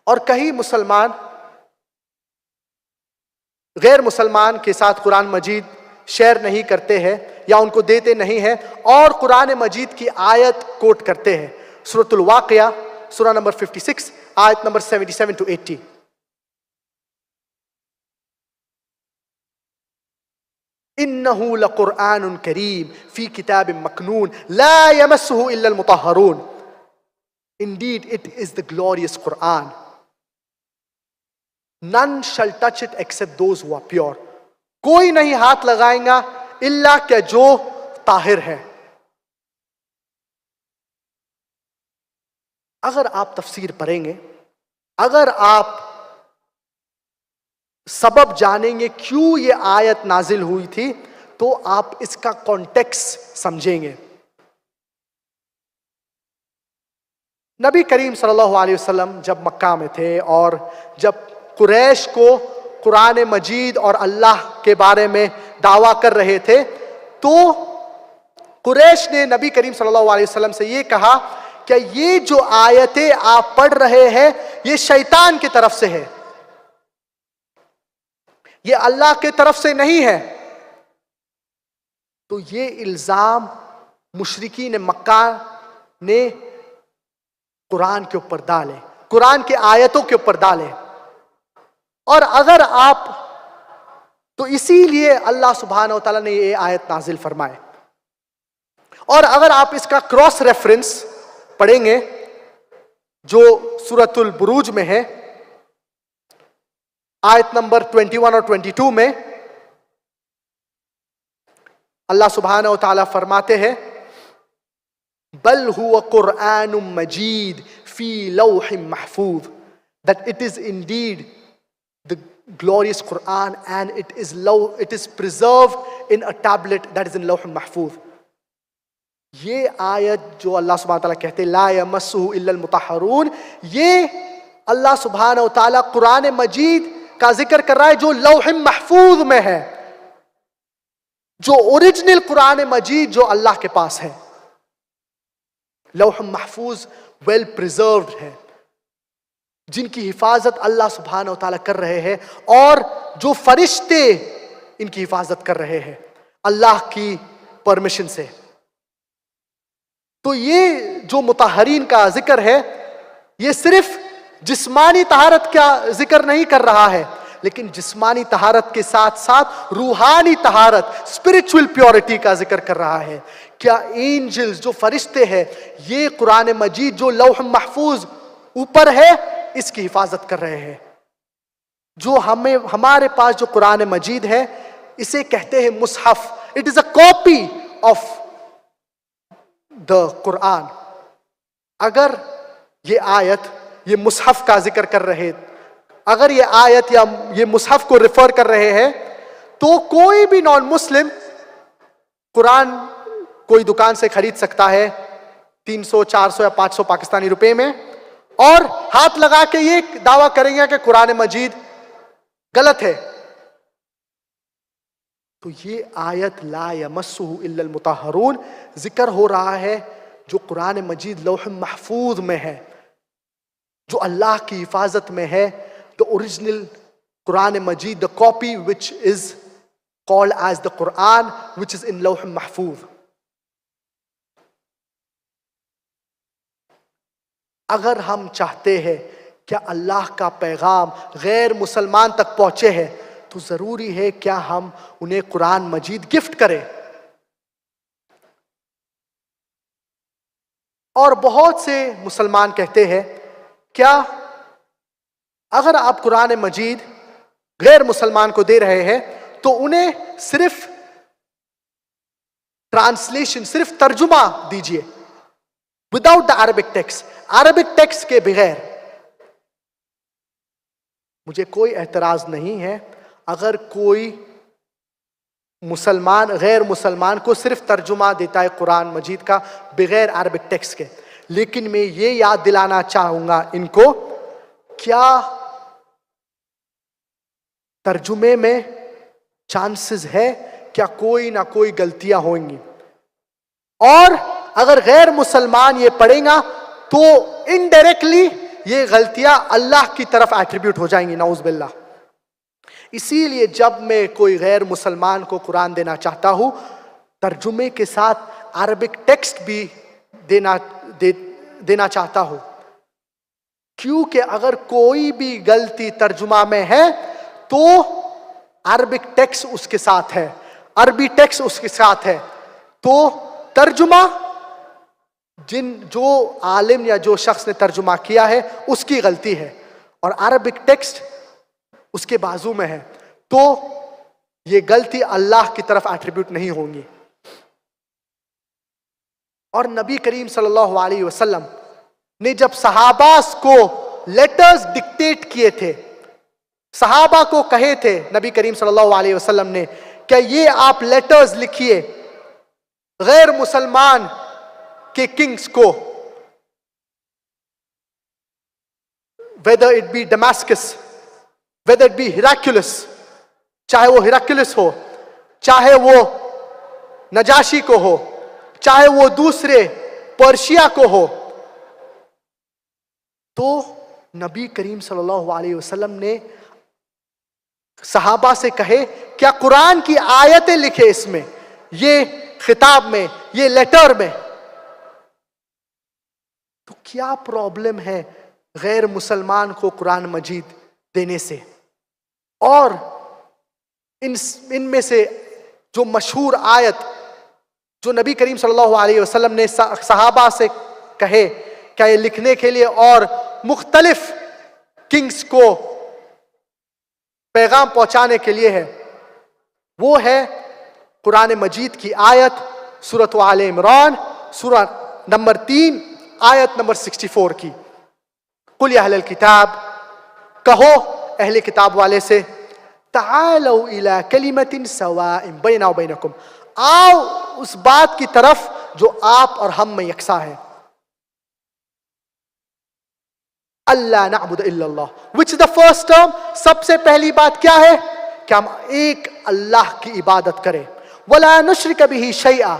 اور کئی مسلمان غیر مسلمان کے ساتھ قرآن مجید شیئر نہیں کرتے ہیں یا ان کو دیتے نہیں ہیں، اور قرآن مجید کی آیت کوٹ کرتے ہیں۔ سورۃ الواقعہ سورہ نمبر 56 آیت نمبر 77 to 80۔ إِنَّهُ لَقُرْآنٌ كَرِيمٌ فِي كِتَابٍ مَّكْنُونٍ لَا يَمَسُّهُ إِلَّا الْمُطَهَّرُونَ. Indeed, it is the glorious Quran. None shall touch it except those who are pure. کوئی نہیں ہاتھ لگائیں گا الا کہ جو طاہر ہے۔ اگر آپ تفسیر پڑھیں گے، اگر آپ سبب جانیں گے کیوں یہ آیت نازل ہوئی تھی، تو آپ اس کا کانٹیکسٹ سمجھیں گے۔ نبی کریم صلی اللہ علیہ وسلم جب مکہ میں تھے اور جب قریش کو قرآن مجید اور اللہ کے بارے میں دعویٰ کر رہے تھے، تو قریش نے نبی کریم صلی اللہ علیہ وسلم سے یہ کہا کہ یہ جو آیتیں آپ پڑھ رہے ہیں یہ شیطان کی طرف سے ہے، یہ اللہ کی طرف سے نہیں ہے۔ تو یہ الزام مشرکین مکہ نے قرآن کے اوپر ڈالے، قرآن کے آیتوں کے اوپر ڈالے۔ اور اگر آپ تو اسی لیے اللہ سبحانہ و تعالیٰ نے یہ آیت نازل فرمائے۔ اور اگر آپ اس کا کراس ریفرنس پڑھیں گے جو سورۃ البروج میں ہے آیت نمبر 21 اور 22 میں، اللہ سبحانہ و تعالیٰ فرماتے ہیں بل هو قرآن مجید فی لوح محفوظ، that it is indeed the glorious Quran and it is preserved in a tablet that is in لوح محفوظ۔ یہ آیت جو اللہ سبحانہ و تعالیٰ کہتے لا یمسہ الا المطہرون، یہ اللہ سبحانہ و تعالیٰ قرآن مجید کا ذکر کر رہا ہے جو لوح محفوظ میں ہے، جو اوریجنل قرآن مجید جو اللہ کے پاس ہے، لوح محفوظ ویل پریزروڈ ہے، جن کی حفاظت اللہ سبحانہ و تعالیٰ کر رہے ہیں، اور جو فرشتے ان کی حفاظت کر رہے ہیں اللہ کی پرمیشن سے۔ تو یہ جو مطہرین کا ذکر ہے یہ صرف جسمانی طہارت کا ذکر نہیں کر رہا ہے، لیکن جسمانی طہارت کے ساتھ ساتھ روحانی طہارت، اسپرچول پیورٹی کا ذکر کر رہا ہے. کیا اینجلز جو فرشتے ہیں یہ قرآن مجید جو لوح محفوظ اوپر ہے اس کی حفاظت کر رہے ہیں؟ جو ہمارے پاس جو قرآن مجید ہے اسے کہتے ہیں مصحف. It is a copy of the Quran. اگر یہ آیت یہ مصحف کا ذکر کر رہے، اگر یہ آیت یا یہ مصحف کو ریفر کر رہے ہیں تو کوئی بھی نان مسلم قرآن کوئی دکان سے خرید سکتا ہے 300 400 یا 500 پاکستانی روپے میں، اور ہاتھ لگا کے یہ دعویٰ کریں گے کہ قرآن مجید غلط ہے. تو یہ آیت لا یمسہ الا المطہرون ذکر ہو رہا ہے جو قرآن مجید لوح محفوظ میں ہے، جو اللہ کی حفاظت میں ہے. The original Quran Majid, the copy which is called as the Quran, which is in Lawh Mahfuz. اگر ہم چاہتے ہیں کہ اللہ کا پیغام غیر مسلمان تک پہنچے ہے تو ضروری ہے کیا ہم انہیں قرآن مجید گفٹ کریں. اور بہت سے مسلمان کہتے ہیں کیا اگر آپ قرآن مجید غیر مسلمان کو دے رہے ہیں تو انہیں صرف ٹرانسلیشن، صرف ترجمہ دیجئے without the Arabic text, Arabic text کے بغیر. مجھے کوئی اعتراض نہیں ہے اگر کوئی مسلمان غیر مسلمان کو صرف ترجمہ دیتا ہے قرآن مجید کا بغیر عربک ٹیکسٹ کے، لیکن میں یہ یاد دلانا چاہوں گا ان کو، کیا ترجمے میں چانسز ہے کیا کوئی نہ کوئی غلطیاں ہوئیں گی، اور اگر غیر مسلمان یہ پڑھیں گا تو انڈائریکٹلی یہ غلطیاں اللہ کی طرف ایٹریبیوٹ ہو جائیں گی، نعوذ باللہ. اسی لیے جب میں کوئی غیر مسلمان کو قرآن دینا چاہتا ہوں ترجمے کے ساتھ عربک ٹیکسٹ بھی دینا چاہتا ہوں، کیونکہ اگر کوئی بھی غلطی ترجمہ میں ہے تو عربک ٹیکسٹ اس کے ساتھ ہے، عربی ٹیکسٹ اس کے ساتھ ہے، تو ترجمہ جو عالم یا جو شخص نے ترجمہ کیا ہے اس کی غلطی ہے، اور عربک ٹیکسٹ اس کے بازو میں ہے، تو یہ غلطی اللہ کی طرف ایٹریبیوٹ نہیں ہوں گی. اور نبی کریم صلی اللہ علیہ وسلم نے جب صحابہ کو لیٹرز ڈکٹیٹ کیے تھے، صحابہ کو کہے تھے نبی کریم صلی اللہ علیہ وسلم نے کہ یہ آپ لیٹرز لکھیے غیر مسلمان کے کنگز کو، whether it be Damascus, whether it be Heraclius، چاہے وہ ہیراکلس ہو، چاہے وہ نجاشی کو ہو، چاہے وہ دوسرے پرشیا کو ہو، تو نبی کریم صلی اللہ علیہ وسلم نے صحابہ سے کہے کیا قرآن کی آیتیں لکھے اس میں، یہ خطاب میں، یہ لیٹر میں. تو کیا پرابلم ہے غیر مسلمان کو قرآن مجید دینے سے؟ اور ان میں سے جو مشہور آیت جو نبی کریم صلی اللہ علیہ وسلم نے صحابہ سے کہے کیا یہ لکھنے کے لیے اور مختلف کنگز کو پیغام پہنچانے کے لیے ہے، وہ ہے قرآن مجید کی آیت سورۃ آل عمران سورہ نمبر 3 آیت نمبر 64 کی. قل یا اہل الکتاب، کہو اہل کتاب والے سے، تعالوا الی کلمۃ سواء بیننا وبینکم، آؤ اس بات کی طرف جو آپ اور ہم میں یکساں ہے. اللہ نعبد الا اللہ، which is the first term، سب سے پہلی بات کیا ہے کہ ہم ایک اللہ کی عبادت کریں. ولا نشرک بہ شیئا،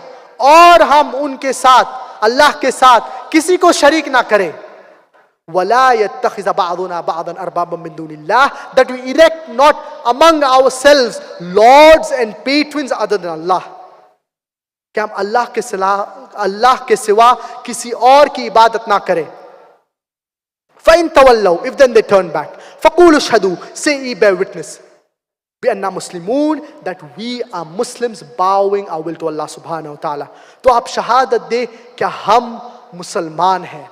اور ہم ان کے ساتھ اللہ کے ساتھ کسی کو شریک نہ کریں. ولا يتخذ بعضنا بعضا اربابا من دون اللہ، that we erect not among ourselves lords and patrons other than Allah، کہ ہم اللہ کے سوا کسی اور کی عبادت نہ کریں. فَإِن تَوَلَّوْا, if then they turn back, فَقُولُوا اشْهَدُوا, say ye bear witness, بِأَنَّا مُسْلِمُونَ, that we are Muslims bowing our will to Allah subhanahu wa ta'ala. تو آپ شہادت دے کہ ہم مسلمان ہیں.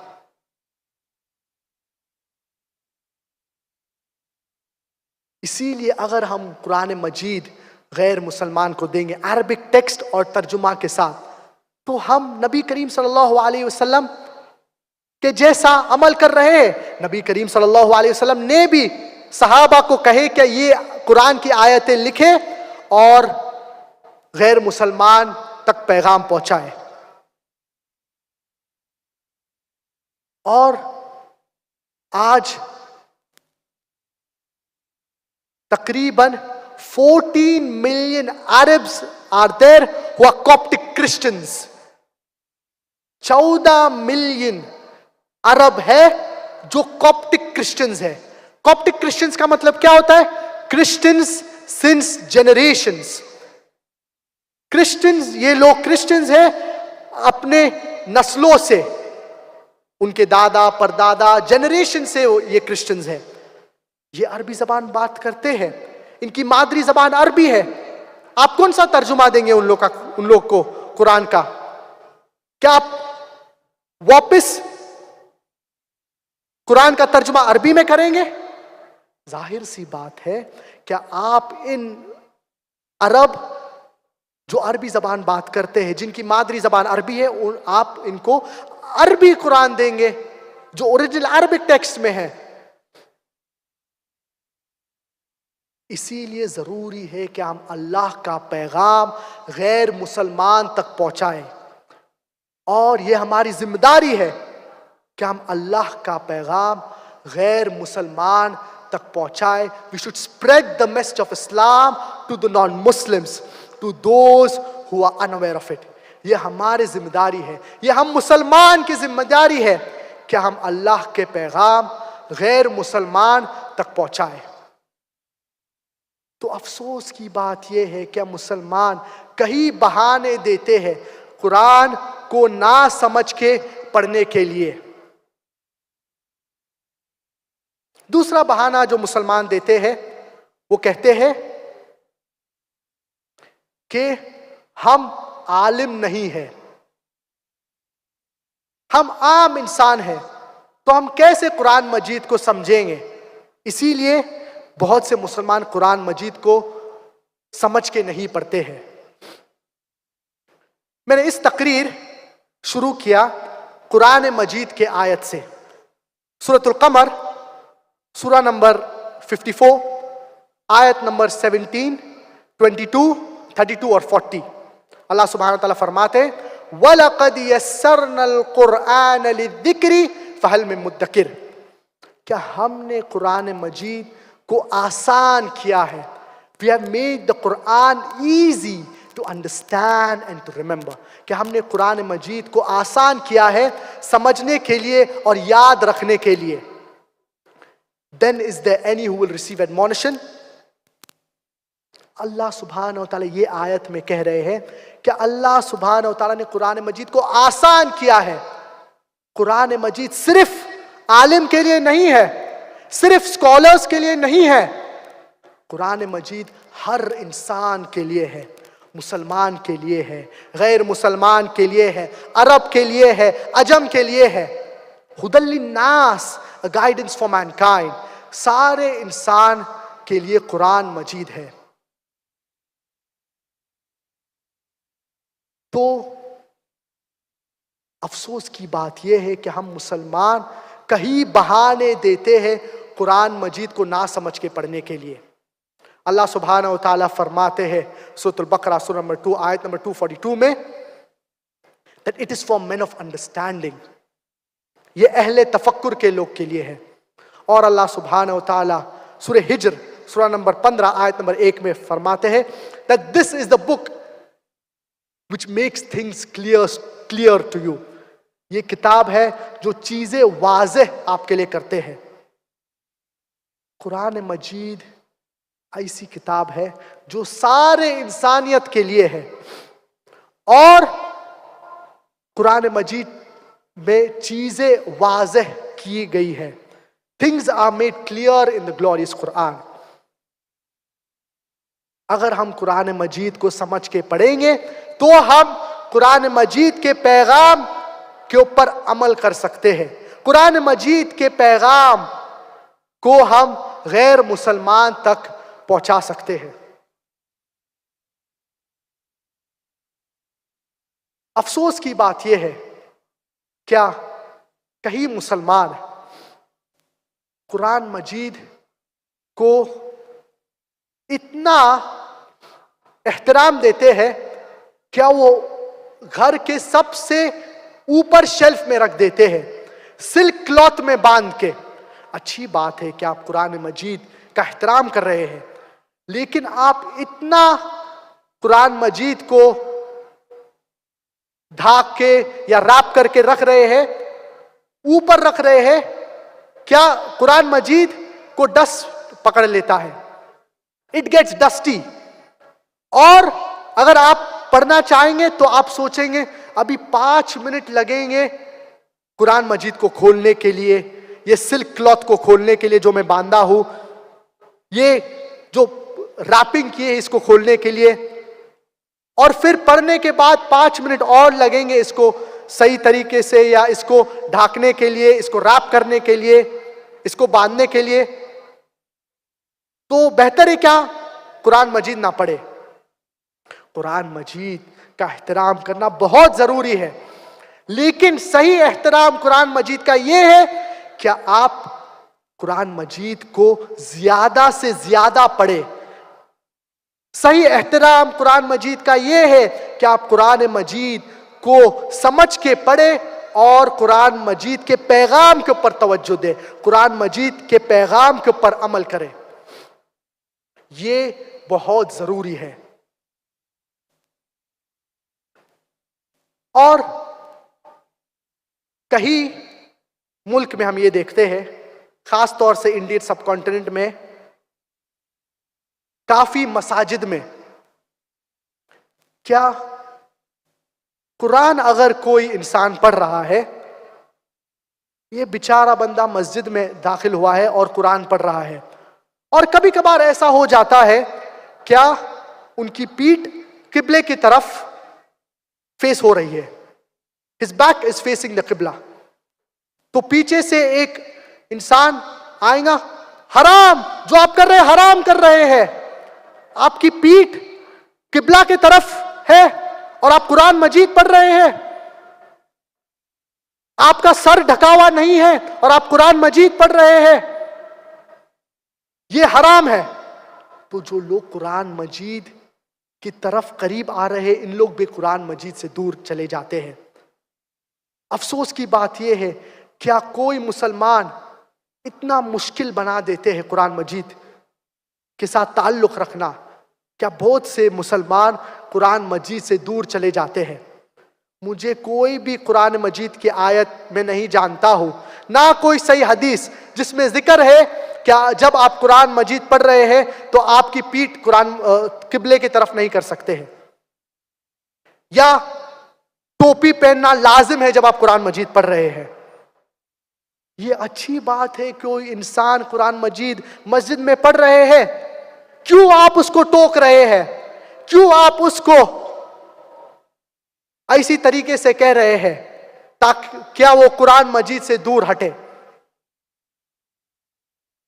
اسی لیے اگر ہم قرآن مجید غیر مسلمان کو دیں گے عربک ٹیکسٹ اور ترجمہ کے ساتھ, تو ہم نبی کریم صلی اللہ علیہ وسلم کہ جیسا عمل کر رہے ہیں. نبی کریم صلی اللہ علیہ وسلم نے بھی صحابہ کو کہے کہ یہ قرآن کی آیتیں لکھیں اور غیر مسلمان تک پیغام پہنچائیں. اور آج تقریباً 14 million Arabs are there who are Coptic Christians. 14 million عرب ہے جو کاپٹک کرسچنز ہے. کاپٹک کرسچنز کا مطلب کیا ہوتا ہے؟ Christians since generations. کرسچنز, یہ لوگ کرسچنز ہیں اپنے نسلوں سے, ان کے دادا پردادا جنریشن سے یہ کرسچنز ہیں. یہ عربی زبان بات کرتے ہیں, ان کی مادری زبان عربی ہے. آپ کون سا ترجمہ دیں گے ان لوگ کو قرآن کا؟ کیا آپ واپس قرآن کا ترجمہ عربی میں کریں گے؟ ظاہر سی بات ہے کہ آپ ان عرب جو عربی زبان بات کرتے ہیں, جن کی مادری زبان عربی ہے, آپ ان کو عربی قرآن دیں گے جو اوریجنل عربک ٹیکسٹ میں ہے. اسی لیے ضروری ہے کہ ہم اللہ کا پیغام غیر مسلمان تک پہنچائیں, اور یہ ہماری ذمہ داری ہے کہ ہم اللہ کا پیغام غیر مسلمان تک پہنچائیں. We should spread the message of Islam to the non-Muslims, to those who are unaware of it. یہ ہماری ذمہ داری ہے, یہ ہم مسلمان کی ذمہ داری ہے کہ ہم اللہ کے پیغام غیر مسلمان تک پہنچائیں. تو افسوس کی بات یہ ہے کہ مسلمان کئی بہانے دیتے ہیں قرآن کو نہ سمجھ کے پڑھنے کے لیے. دوسرا بہانہ جو مسلمان دیتے ہیں وہ کہتے ہیں کہ ہم عالم نہیں ہیں, ہم عام انسان ہیں, تو ہم کیسے قرآن مجید کو سمجھیں گے. اسی لیے بہت سے مسلمان قرآن مجید کو سمجھ کے نہیں پڑھتے ہیں. میں نے اس تقریر شروع کیا قرآن مجید کے آیت سے. سورۃ القمر سورہ نمبر 54 آیت نمبر 17, 22, 32 اور 40. اللہ سبحانہ وتعالیٰ فرماتے ہیں وَلَقَدْ يَسَّرْنَا الْقُرْآنَ لِلذِّكْرِ فَهَلْ مِن مُدَّكِرٍ, کیا ہم نے قرآن مجید کو آسان کیا ہے. We have made the Quran easy to understand and to remember, کہ ہم نے قرآن مجید کو آسان کیا ہے سمجھنے کے لیے اور یاد رکھنے کے لیے. Then is there any who will receive admonition? اللہ سبحانہ و تعالیٰ یہ آیت میں کہہ رہے ہیں کہ اللہ سبحانہ و تعالیٰ نے قرآن مجید کو آسان کیا ہے. قرآن مجید صرف عالم کے لیے نہیں ہے, صرف اسکالرز کے لیے نہیں ہے. قرآن مجید ہر انسان کے لیے ہے, مسلمان کے لیے ہے, غیر مسلمان کے لیے ہے, عرب کے لیے ہے, عجم کے لیے ہے. ہدی للناس, a guidance for mankind. سارے انسان کے لیے قرآن مجید ہے. تو افسوس کی بات یہ ہے کہ ہم مسلمان کئی بہانے دیتے ہیں قرآن مجید کو نہ سمجھ کے پڑھنے کے لیے. اللہ سبحانہ و تعالیٰ فرماتے ہیں سورۃ البقرہ سورہ نمبر 2 آیت نمبر 242 میں that it is for men of understanding, یہ اہل تفکر کے لوگ کے لیے ہے. اور اللہ سبحانہ و تعالیٰ سورہ ہجر سورہ نمبر 15 آیت نمبر 1 میں فرماتے ہیں that this is the book which makes things clear to you. یہ کتاب ہے جو چیزیں واضح آپ کے لیے کرتے ہیں. قرآن مجید ایسی کتاب ہے جو سارے انسانیت کے لیے ہے, اور قرآن مجید میں چیزیں واضح کی گئی ہے. Things are made clear in the glorious Quran. اگر ہم قرآن مجید کو سمجھ کے پڑھیں گے تو ہم قرآن مجید کے پیغام کے اوپر عمل کر سکتے ہیں. قرآن مجید کے پیغام کو ہم غیر مسلمان تک پہنچا سکتے ہیں. افسوس کی بات یہ ہے کیا کئی مسلمان قرآن مجید کو اتنا احترام دیتے ہیں کیا وہ گھر کے سب سے اوپر شیلف میں رکھ دیتے ہیں سلک کلوتھ میں باندھ کے. اچھی بات ہے کہ آپ قرآن مجید کا احترام کر رہے ہیں, لیکن آپ اتنا قرآن مجید کو ڈھانک کے یا ریپ کر کے رکھ رہے ہیں, اوپر رکھ رہے ہیں, کیا قرآن مجید کو ڈسٹ پکڑ لیتا ہے؟ It gets dusty. اور اگر آپ پڑھنا چاہیں گے تو آپ سوچیں گے ابھی 5 منٹ لگیں گے قرآن مجید کو کھولنے کے لیے, یہ سلک کلوتھ کو کھولنے کے لیے جو میں باندھا ہوں, یہ جو ریپنگ کی ہے اس کو کھولنے کے لیے, اور پھر پڑھنے کے بعد 5 منٹ اور لگیں گے اس کو صحیح طریقے سے یا اس کو ڈھانکنے کے لیے, اس کو ریپ کرنے کے لیے, اس کو باندھنے کے لیے. تو بہتر ہے کیا قرآن مجید نہ پڑھے. قرآن مجید کا احترام کرنا بہت ضروری ہے, لیکن صحیح احترام قرآن مجید کا یہ ہے کہ آپ قرآن مجید کو زیادہ سے زیادہ پڑھیں. صحیح احترام قرآن مجید کا یہ ہے کہ آپ قرآن مجید کو سمجھ کے پڑھیں اور قرآن مجید کے پیغام کے اوپر توجہ دیں, قرآن مجید کے پیغام کے اوپر عمل کریں. یہ بہت ضروری ہے. اور کہیں ملک میں ہم یہ دیکھتے ہیں, خاص طور سے انڈین سب کانٹیننٹ میں, کافی مساجد میں کیا قرآن اگر کوئی انسان پڑھ رہا ہے, یہ بیچارہ بندہ مسجد میں داخل ہوا ہے اور قرآن پڑھ رہا ہے, اور کبھی کبھار ایسا ہو جاتا ہے کیا ان کی پیٹھ قبلے کی طرف فیس ہو رہی ہے, his back is facing the قبلہ, تو پیچھے سے ایک انسان آئے گا, حرام, جو آپ کر رہے ہیں حرام کر رہے ہیں, آپ کی پیٹھ قبلہ کی طرف ہے اور آپ قرآن مجید پڑھ رہے ہیں, آپ کا سر ڈھکا ہوا نہیں ہے اور آپ قرآن مجید پڑھ رہے ہیں, یہ حرام ہے. تو جو لوگ قرآن مجید کی طرف قریب آ رہے ان لوگ بھی قرآن مجید سے دور چلے جاتے ہیں. افسوس کی بات یہ ہے کیا کوئی مسلمان اتنا مشکل بنا دیتے ہیں قرآن مجید کے ساتھ تعلق رکھنا, کیا بہت سے مسلمان قرآن مجید سے دور چلے جاتے ہیں. مجھے کوئی بھی قرآن مجید کی آیت میں نہیں جانتا ہوں, نہ کوئی صحیح حدیث جس میں ذکر ہے کہ جب آپ قرآن مجید پڑھ رہے ہیں تو آپ کی پیٹھ قبلے کی طرف نہیں کر سکتے ہیں, یا ٹوپی پہننا لازم ہے جب آپ قرآن مجید پڑھ رہے ہیں. یہ اچھی بات ہے کہ کوئی انسان قرآن مجید مسجد میں پڑھ رہے ہیں, کیوں آپ اس کو ٹوک رہے ہیں, کیوں آپ اس کو ایسی طریقے سے کہہ رہے ہیں تاکہ کیا وہ قرآن مجید سے دور ہٹے.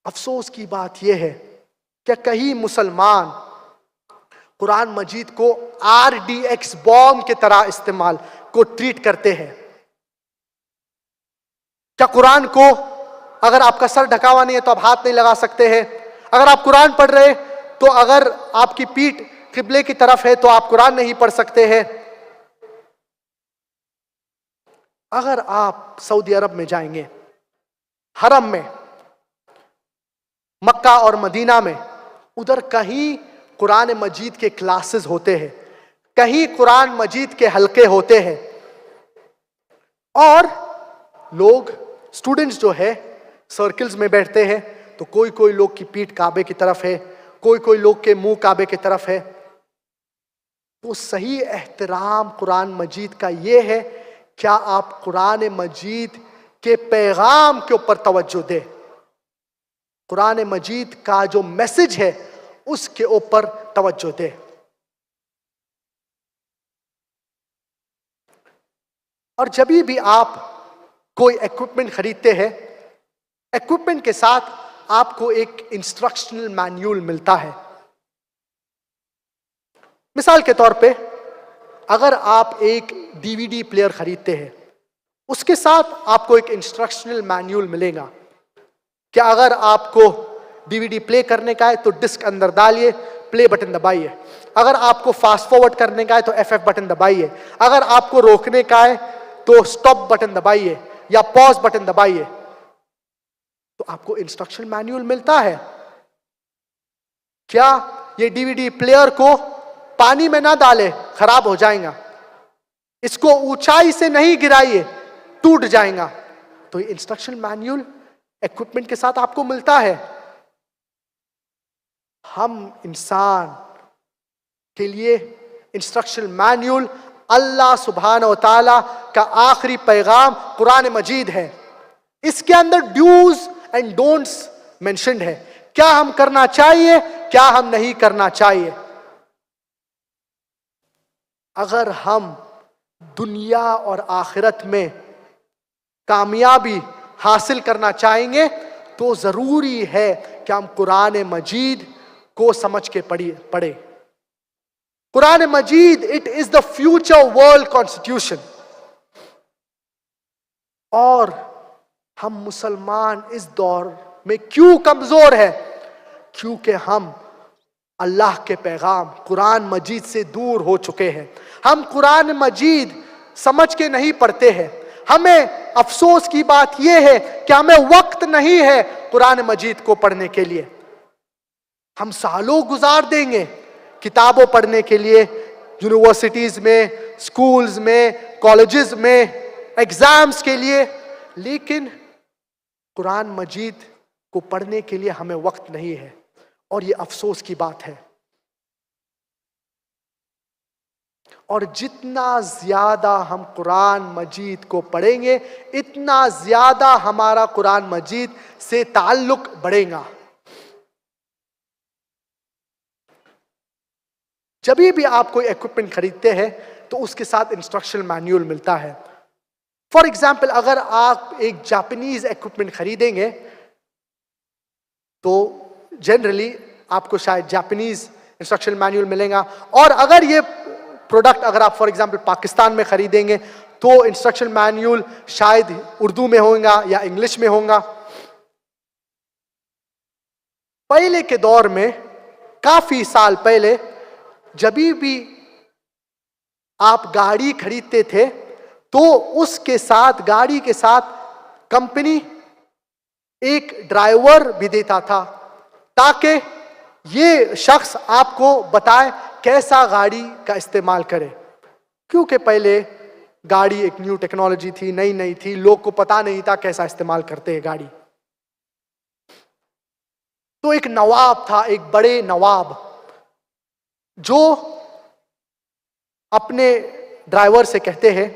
افسوس کی بات یہ ہے کہ کئی مسلمان قرآن مجید کو RDX بوم کی طرح استعمال کو ٹریٹ کرتے ہیں. کیا قرآن کو اگر آپ کا سر ڈھکا ہوا نہیں ہے تو آپ ہاتھ نہیں لگا سکتے ہیں, اگر آپ قرآن پڑھ رہے تو اگر آپ کی پیٹھ قبلے کی طرف ہے تو آپ قرآن نہیں پڑھ سکتے ہیں. اگر آپ سعودی عرب میں جائیں گے, حرم میں, مکہ اور مدینہ میں, ادھر کہیں قرآن مجید کے کلاسز ہوتے ہیں, کہیں قرآن مجید کے حلقے ہوتے ہیں, اور لوگ اسٹوڈنٹس جو ہے سرکلز میں بیٹھتے ہیں, تو کوئی لوگ کی پیٹھ کعبے کی طرف ہے, کوئی لوگ کے منہ کعبے کی طرف ہے. تو صحیح احترام قرآن مجید کا یہ ہے کیا آپ قرآن مجید کے پیغام کے اوپر توجہ دیں, قرآن مجید کا جو میسج ہے اس کے اوپر توجہ دے. اور جبھی بھی آپ کوئی ایکوپمنٹ خریدتے ہیں، ایکوپمنٹ کے ساتھ آپ کو ایک انسٹرکشنل مینیول ملتا ہے. مثال کے طور پہ اگر آپ ایک ڈی وی ڈی پلیئر خریدتے ہیں، اس کے ساتھ آپ کو ایک انسٹرکشنل مینیول ملے گا کہ اگر آپ کو ڈی وی ڈی پلے کرنے کا ہے تو ڈسک اندر ڈالیے، پلے بٹن دبائیے. اگر آپ کو فاسٹ فارورڈ کرنے کا ہے تو ایف بٹن دبائیے. اگر آپ کو روکنے کا ہے تو سٹاپ بٹن دبائیے یا پاز بٹن دبائیے. تو آپ کو انسٹرکشن مینیول ملتا ہے. کیا یہ ڈی وی ڈی پلیئر کو پانی میں نہ ڈالے، خراب ہو جائے گا. اس کو اونچائی سے نہیں گرائیے، ٹوٹ جائے گا. تو یہ انسٹرکشن مینیول ایکوپمنٹ کے ساتھ آپ کو ملتا ہے. ہم انسان کے لیے انسٹرکشن مینیول اللہ سبحانہ و تعالی کا آخری پیغام قرآن مجید ہے. اس کے اندر ڈوز اینڈ ڈونٹس مینشنڈ ہے. کیا ہم کرنا چاہیے، کیا ہم نہیں کرنا چاہیے. اگر ہم دنیا اور آخرت میں کامیابی حاصل کرنا چاہیں گے تو ضروری ہے کہ ہم قرآن مجید کو سمجھ کے پڑھیں. قرآن مجید it is the future world constitution. اور ہم مسلمان اس دور میں کیوں کمزور ہے؟ کیونکہ ہم اللہ کے پیغام قرآن مجید سے دور ہو چکے ہیں. ہم قرآن مجید سمجھ کے نہیں پڑھتے ہیں. ہمیں افسوس کی بات یہ ہے کہ ہمیں وقت نہیں ہے قرآن مجید کو پڑھنے کے لیے. ہم سالوں گزار دیں گے کتابوں پڑھنے کے لیے، یونیورسٹیز میں، سکولز میں، کالجز میں، ایگزامز کے لیے، لیکن قرآن مجید کو پڑھنے کے لیے ہمیں وقت نہیں ہے. اور یہ افسوس کی بات ہے. اور جتنا زیادہ ہم قرآن مجید کو پڑھیں گے اتنا زیادہ ہمارا قرآن مجید سے تعلق بڑھے گا. جبھی بھی آپ کوئی ایکوپمنٹ خریدتے ہیں تو اس کے ساتھ انسٹرکشن مینیول ملتا ہے. فار ایگزامپل اگر آپ ایک جاپنیز ایکوپمنٹ خریدیں گے تو جنرلی آپ کو شاید جاپنیز انسٹرکشن مینیول ملے گا. اور اگر یہ پروڈکٹ اگر آپ فار ایگزامپل پاکستان میں خریدیں گے تو انسٹرکشن مینیول شاید اردو میں ہوگا یا انگلش میں ہوگا. پہلے کے دور میں کافی سال پہلے جبھی بھی آپ گاڑی خریدتے تھے تو اس کے ساتھ گاڑی کے ساتھ کمپنی ایک ڈرائیور بھی دیتا تھا تاکہ یہ شخص آپ کو بتائے کیسا گاڑی کا استعمال کرے. کیونکہ پہلے گاڑی ایک نیو ٹیکنالوجی تھی، نئی تھی، لوگ کو پتا نہیں تھا کیسا استعمال کرتے ہیں گاڑی. تو ایک نواب تھا، ایک بڑے نواب، جو اپنے ڈرائیور سے کہتے ہیں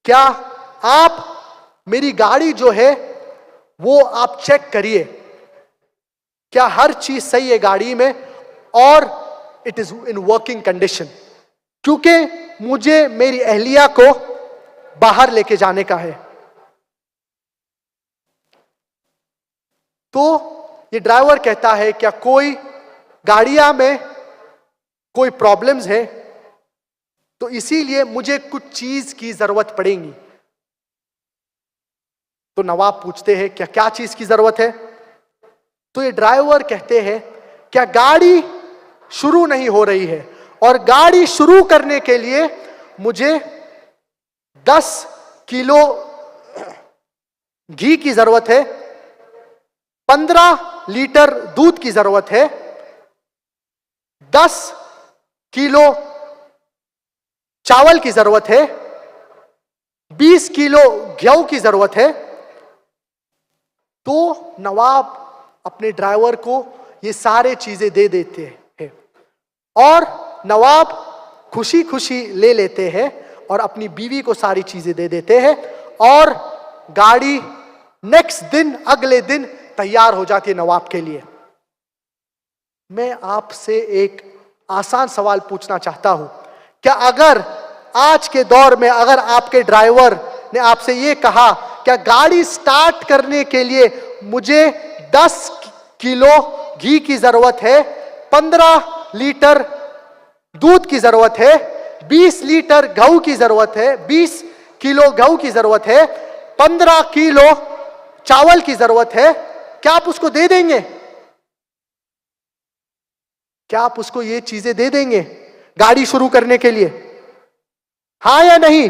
کیا آپ میری گاڑی جو ہے وہ آپ چیک کریے، کیا ہر چیز صحیح ہے گاڑی میں اور it is in working condition, کیونکہ مجھے میری اہلیہ کو باہر لے کے جانے کا ہے. تو یہ ڈرائیور کہتا ہے کیا کوئی گاڑیاں میں کوئی پرابلمز ہے تو اسی لیے مجھے کچھ چیز کی ضرورت پڑے گی. تو نواب پوچھتے ہیں کیا چیز کی ضرورت ہے؟ تو یہ ڈرائیور کہتے ہیں کیا گاڑی شروع نہیں ہو رہی ہے اور گاڑی شروع کرنے کے لیے مجھے 10 کلو گھی کی ضرورت ہے، 15 لیٹر دودھ کی ضرورت ہے، 10 کلو چاول کی ضرورت ہے، 20 کلو گیہوں کی ضرورت ہے. تو نواب اپنے ڈرائیور کو یہ سارے چیزیں دے دیتے ہیں اور نواب خوشی خوشی لے لیتے ہیں اور اپنی بیوی کو ساری چیزیں دے دیتے ہیں اور گاڑی نیکسٹ دن اگلے دن تیار ہو جاتی ہے نواب کے لیے. میں آپ سے ایک آسان سوال پوچھنا چاہتا ہوں. کیا اگر آج کے دور میں اگر آپ کے ڈرائیور نے آپ سے یہ کہا کہ گاڑی سٹارٹ کرنے کے لیے مجھے 10 کلو گھی کی ضرورت ہے, 15 لیٹر دودھ کی ضرورت ہے, 20 لیٹر گھؤ کی ضرورت ہے, 20 کلو گھؤ کی ضرورت ہے, 15 کلو چاول کی ضرورت ہے, کیا آپ اس کو دے دیں گے؟ کیا آپ اس کو یہ چیزیں دے دیں گے گاڑی شروع کرنے کے لیے؟ ہاں یا نہیں؟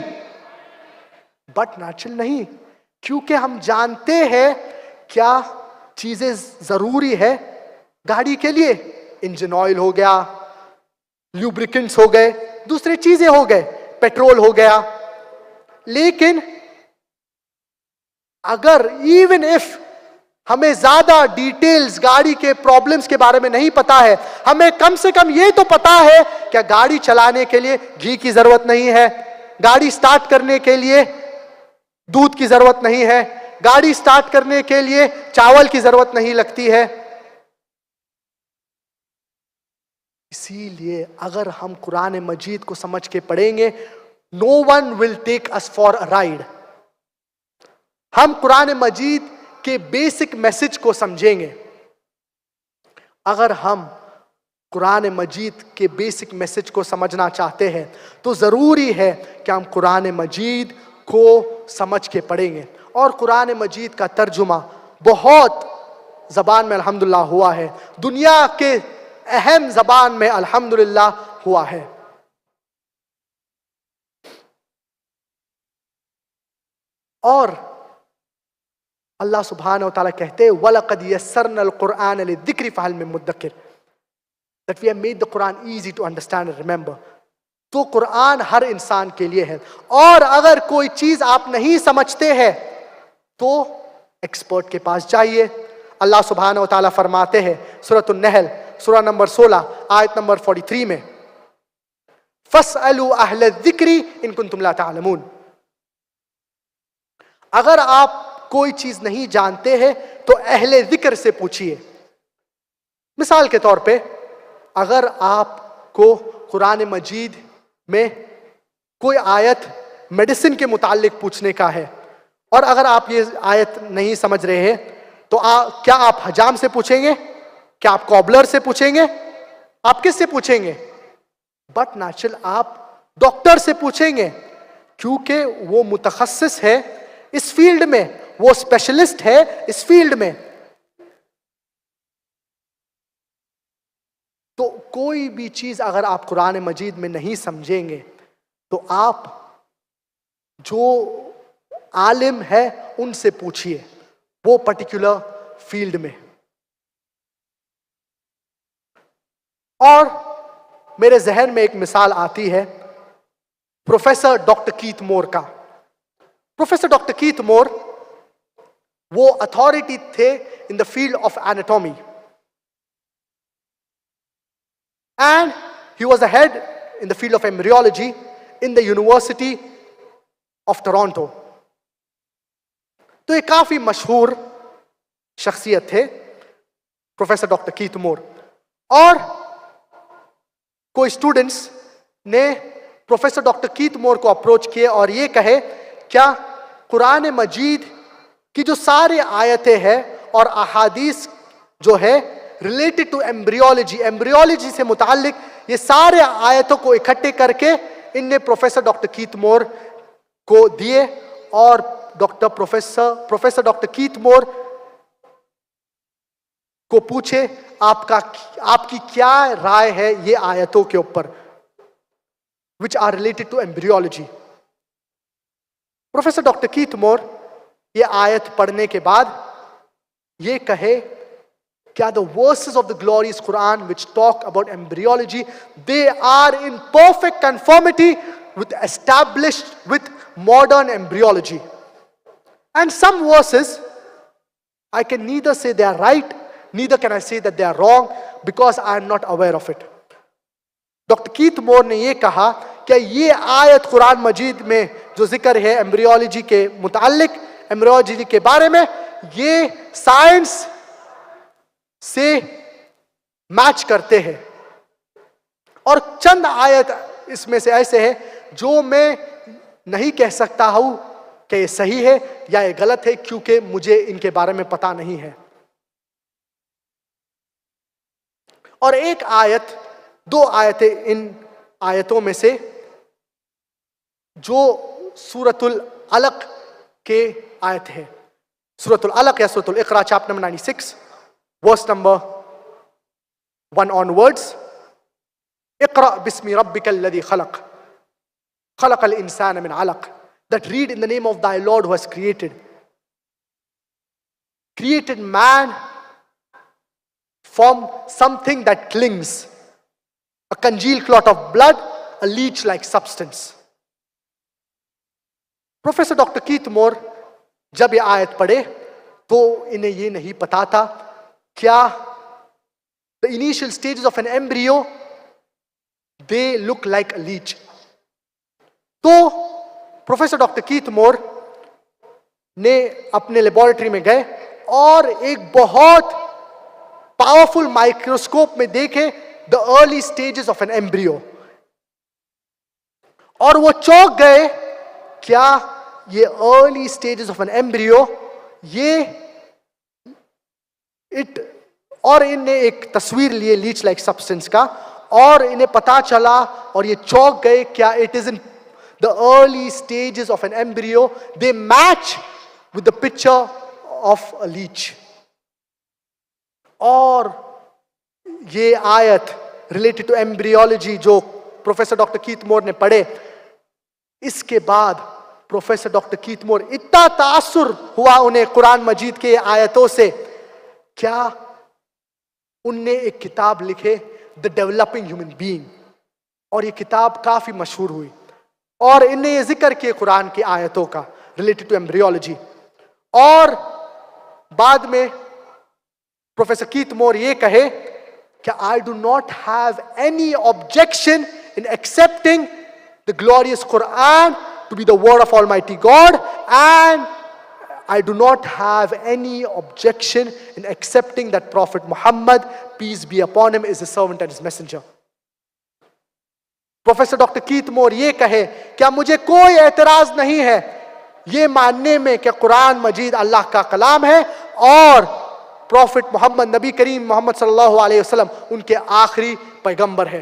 بٹ نیچرل نہیں, کیونکہ ہم جانتے ہیں کیا چیزیں ضروری ہے گاڑی کے لیے. انجن آئل ہو گیا, لیوبریکنٹس ہو گئے, دوسری چیزیں ہو گئے, پیٹرول ہو گیا. لیکن اگر ایون اف ہمیں زیادہ ڈیٹیلز گاڑی کے پرابلمز کے بارے میں نہیں پتا ہے, ہمیں کم سے کم یہ تو پتا ہے کہ گاڑی چلانے کے لیے گھی کی ضرورت نہیں ہے, گاڑی سٹارٹ کرنے کے لیے دودھ کی ضرورت نہیں ہے, گاڑی سٹارٹ کرنے کے لیے چاول کی ضرورت نہیں لگتی ہے. اسی لیے اگر ہم قرآن مجید کو سمجھ کے پڑھیں گے, no one will take us for a ride. ہم قرآن مجید کے بیسک میسج کو سمجھیں گے. اگر ہم قرآن مجید کے بیسک میسج کو سمجھنا چاہتے ہیں تو ضروری ہے کہ ہم قرآن مجید کو سمجھ کے پڑھیں گے. اور قرآن مجید کا ترجمہ بہت زبان میں الحمدللہ ہوا ہے, دنیا کے اہم زبان میں الحمدللہ ہوا ہے. اور اللہ سبحانہ و تعالیٰ کہتے ہیں وَلَقَدْ يَسَّرْنَا الْقُرْآنَ لِلذِّكْرِ فَهَلْ مِن مُدَّكِرٍ, that we have made the Quran easy to understand and remember. تو قرآن ہر انسان کے لیے ہے. اور اگر کوئی چیز آپ نہیں سمجھتے ہیں تو ایکسپرٹ کے پاس جائیے. اللہ سبحانہ و تعالیٰ فرماتے ہیں سورۃ النحل سورہ نمبر 16 آیت نمبر 43 میں فَاسْأَلُوا أَهْلَ الذِّكْرِ إِن كُنتُمْ لَا تَعْلَمُونَ. اگر آپ کوئی چیز نہیں جانتے ہیں تو اہل ذکر سے پوچھئے. مثال کے طور پہ اگر آپ کو قرآن مجید میں کوئی آیت میڈیسن کے متعلق پوچھنے کا ہے, اور اگر آپ یہ آیت نہیں سمجھ رہے ہیں تو کیا آپ حجام سے پوچھیں گے؟ کیا آپ کوبلر سے پوچھیں گے؟ آپ کس سے پوچھیں گے؟ بٹ نیچرل آپ ڈاکٹر سے پوچھیں گے, کیونکہ وہ متخصص ہے اس فیلڈ میں, وہ اسپیشلسٹ ہے اس فیلڈ میں. تو کوئی بھی چیز اگر آپ قرآن مجید میں نہیں سمجھیں گے تو آپ جو عالم ہے ان سے پوچھئے وہ پرٹیکولر فیلڈ میں. اور میرے ذہن میں ایک مثال آتی ہے پروفیسر ڈاکٹر کیتھ مور کا. پروفیسر ڈاکٹر کیتھ مور وہ اتھارٹی تھے in the field of anatomy, and he was a head in the field of embryology in the university of Toronto. تو یہ کافی مشہور شخصیت تھے پروفیسر ڈاکٹر کیتھ مور. اور کوئی اسٹوڈنٹس نے پروفیسر ڈاکٹر کیتھ مور کو اپروچ کیے اور یہ کہے کیا قرآن مجید کی جو سارے آیتیں ہیں اور احادیث جو ہے ریلیٹڈ ٹو ایمبریولوجی, ایمبریولوجی سے متعلق یہ سارے آیتوں کو اکٹھے کر کے ان نے پروفیسر ڈاکٹر کیتھ مور کو دیے, اور پروفیسر ڈاکٹر کیتھ مور کو پوچھے آپ کی کیا رائے ہے یہ آیتوں کے اوپر which are related to embryology. Professor doctor Keith Moore یہ آیت پڑھنے کے بعد یہ کہے کیا the verses of the glorious Quran which talk about embryology, they are in perfect conformity with modern embryology. And some verses I can neither say they are right, neither can I say that they are wrong, because I am not aware of it. Doctor Keith Moore نے یہ کہا کہ یہ آیت قرآن مجید میں جو ذکر ہے ایمبریولوجی کے متعلق, ایمبریولوجی کے بارے میں, یہ سائنس سے میچ کرتے ہیں. اور چند آیت اس میں سے ایسے ہیں جو میں نہیں کہہ سکتا ہوں کہ یہ صحیح ہے یا یہ غلط ہے، کیونکہ مجھے ان کے بارے میں پتہ نہیں ہے. اور ایک آیت، دو آیتیں ان آیتوں میں سے جو سورۃ العلق کے آیت ہے. سورۃ العلق یا سورۃ الاقراء chapter number 96 verse number 1 onwards. اقرأ بسم ربک الذی خلق خلق الانسان من علق. That read in the name of thy Lord who has created man from something that clings, a congealed clot of blood, a leech-like substance. Professor doctor Keith Moore جب یہ آیت پڑھے تو انہیں یہ نہیں پتا تھا کیا the initial stages of an embryo they look like a leech. تو پروفیسر ڈاکٹر کیت مور نے اپنے لیبارٹری میں گئے اور ایک بہت پاورفل مائکروسکوپ میں دیکھے the early stages of an embryo. اور وہ چونک گئے کیا یہ early stages of an embryo یہ اور ان نے ایک تصویر لیے لیچ لائک سبسٹنس کا اور انہیں پتا چلا اور یہ چونک گئے کیا it is in the early stages of an embryo they match with the picture of a leech. اور یہ آیت ریلیٹڈ ٹو ایمبریولوجی جو پروفیسر ڈاکٹر کیت مور نے پڑھے، اس کے بعد پروفیسر ڈاکٹر کیت مور اتنا تاثر ہوا انہیں قرآن مجید کے آیتوں سے، کیا ان نے ایک کتاب لکھے دا ڈیولپنگ ہیومن بینگ، اور یہ کتاب کافی مشہور ہوئی اور ان نے یہ ذکر کیے قرآن کی آیتوں کا ریلیٹڈ ٹو ایمبریولوجی. اور بعد میں پروفیسر کیت مور یہ کہے کہ I do not have any objection in accepting the glorious Quran to be the word of Almighty God, and I do not have any objection in accepting that Prophet Muhammad, peace be upon him, is his servant and his messenger. Professor doctor Keith Moore یہ کہے کیا مجھے کوئی اعتراض نہیں ہے یہ ماننے میں کہ قرآن مجید اللہ کا کلام ہے اور پروفٹ محمد، نبی کریم محمد صلی اللہ علیہ وسلم ان کے آخری پیغمبر ہے.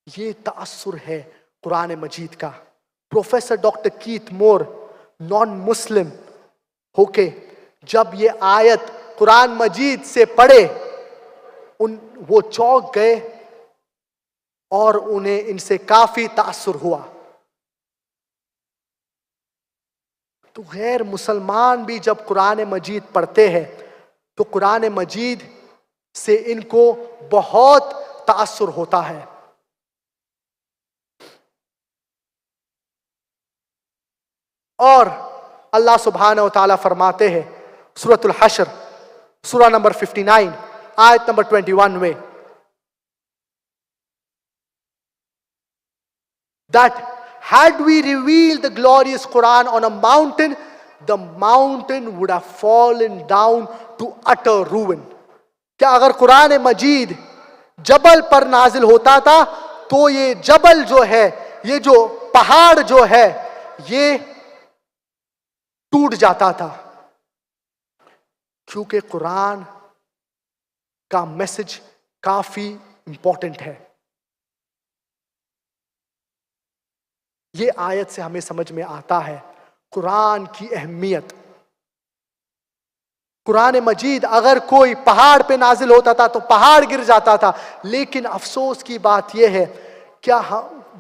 یہ تاثر ہے قرآن مجید کا. پروفیسر ڈاکٹر کیت مور نان مسلم ہو کے جب یہ آیت قرآن مجید سے پڑھے وہ چونک گئے اور انہیں ان سے کافی تاثر ہوا. تو غیر مسلمان بھی جب قرآن مجید پڑھتے ہیں تو قرآن مجید سے ان کو بہت تاثر ہوتا ہے. اور اللہ سبحانہ و تعالیٰ فرماتے ہیں سورۃ الحشر سورہ نمبر 59 آیت نمبر 21 میں that had we revealed the glorious Quran on a mountain, the mountain would have fallen down to utter ruin. کیا اگر قرآن مجید جبل پر نازل ہوتا تھا تو یہ جبل جو ہے، یہ جو پہاڑ جو ہے یہ ٹوٹ جاتا تھا، کیونکہ قرآن کا میسج کافی امپورٹنٹ ہے. یہ آیت سے ہمیں سمجھ میں آتا ہے قرآن کی اہمیت. قرآن مجید اگر کوئی پہاڑ پہ نازل ہوتا تھا تو پہاڑ گر جاتا تھا، لیکن افسوس کی بات یہ ہے کیا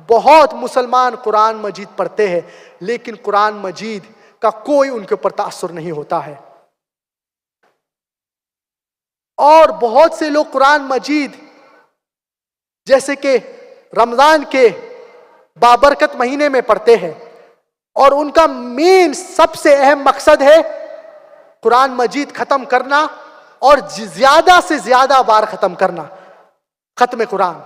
بہت مسلمان قرآن مجید پڑھتے ہیں لیکن قرآن مجید کا کوئی ان کے اوپر تاثر نہیں ہوتا ہے. اور بہت سے لوگ قرآن مجید جیسے کہ رمضان کے بابرکت مہینے میں پڑھتے ہیں اور ان کا مین سب سے اہم مقصد ہے قرآن مجید ختم کرنا اور زیادہ سے زیادہ بار ختم کرنا. ختم قرآن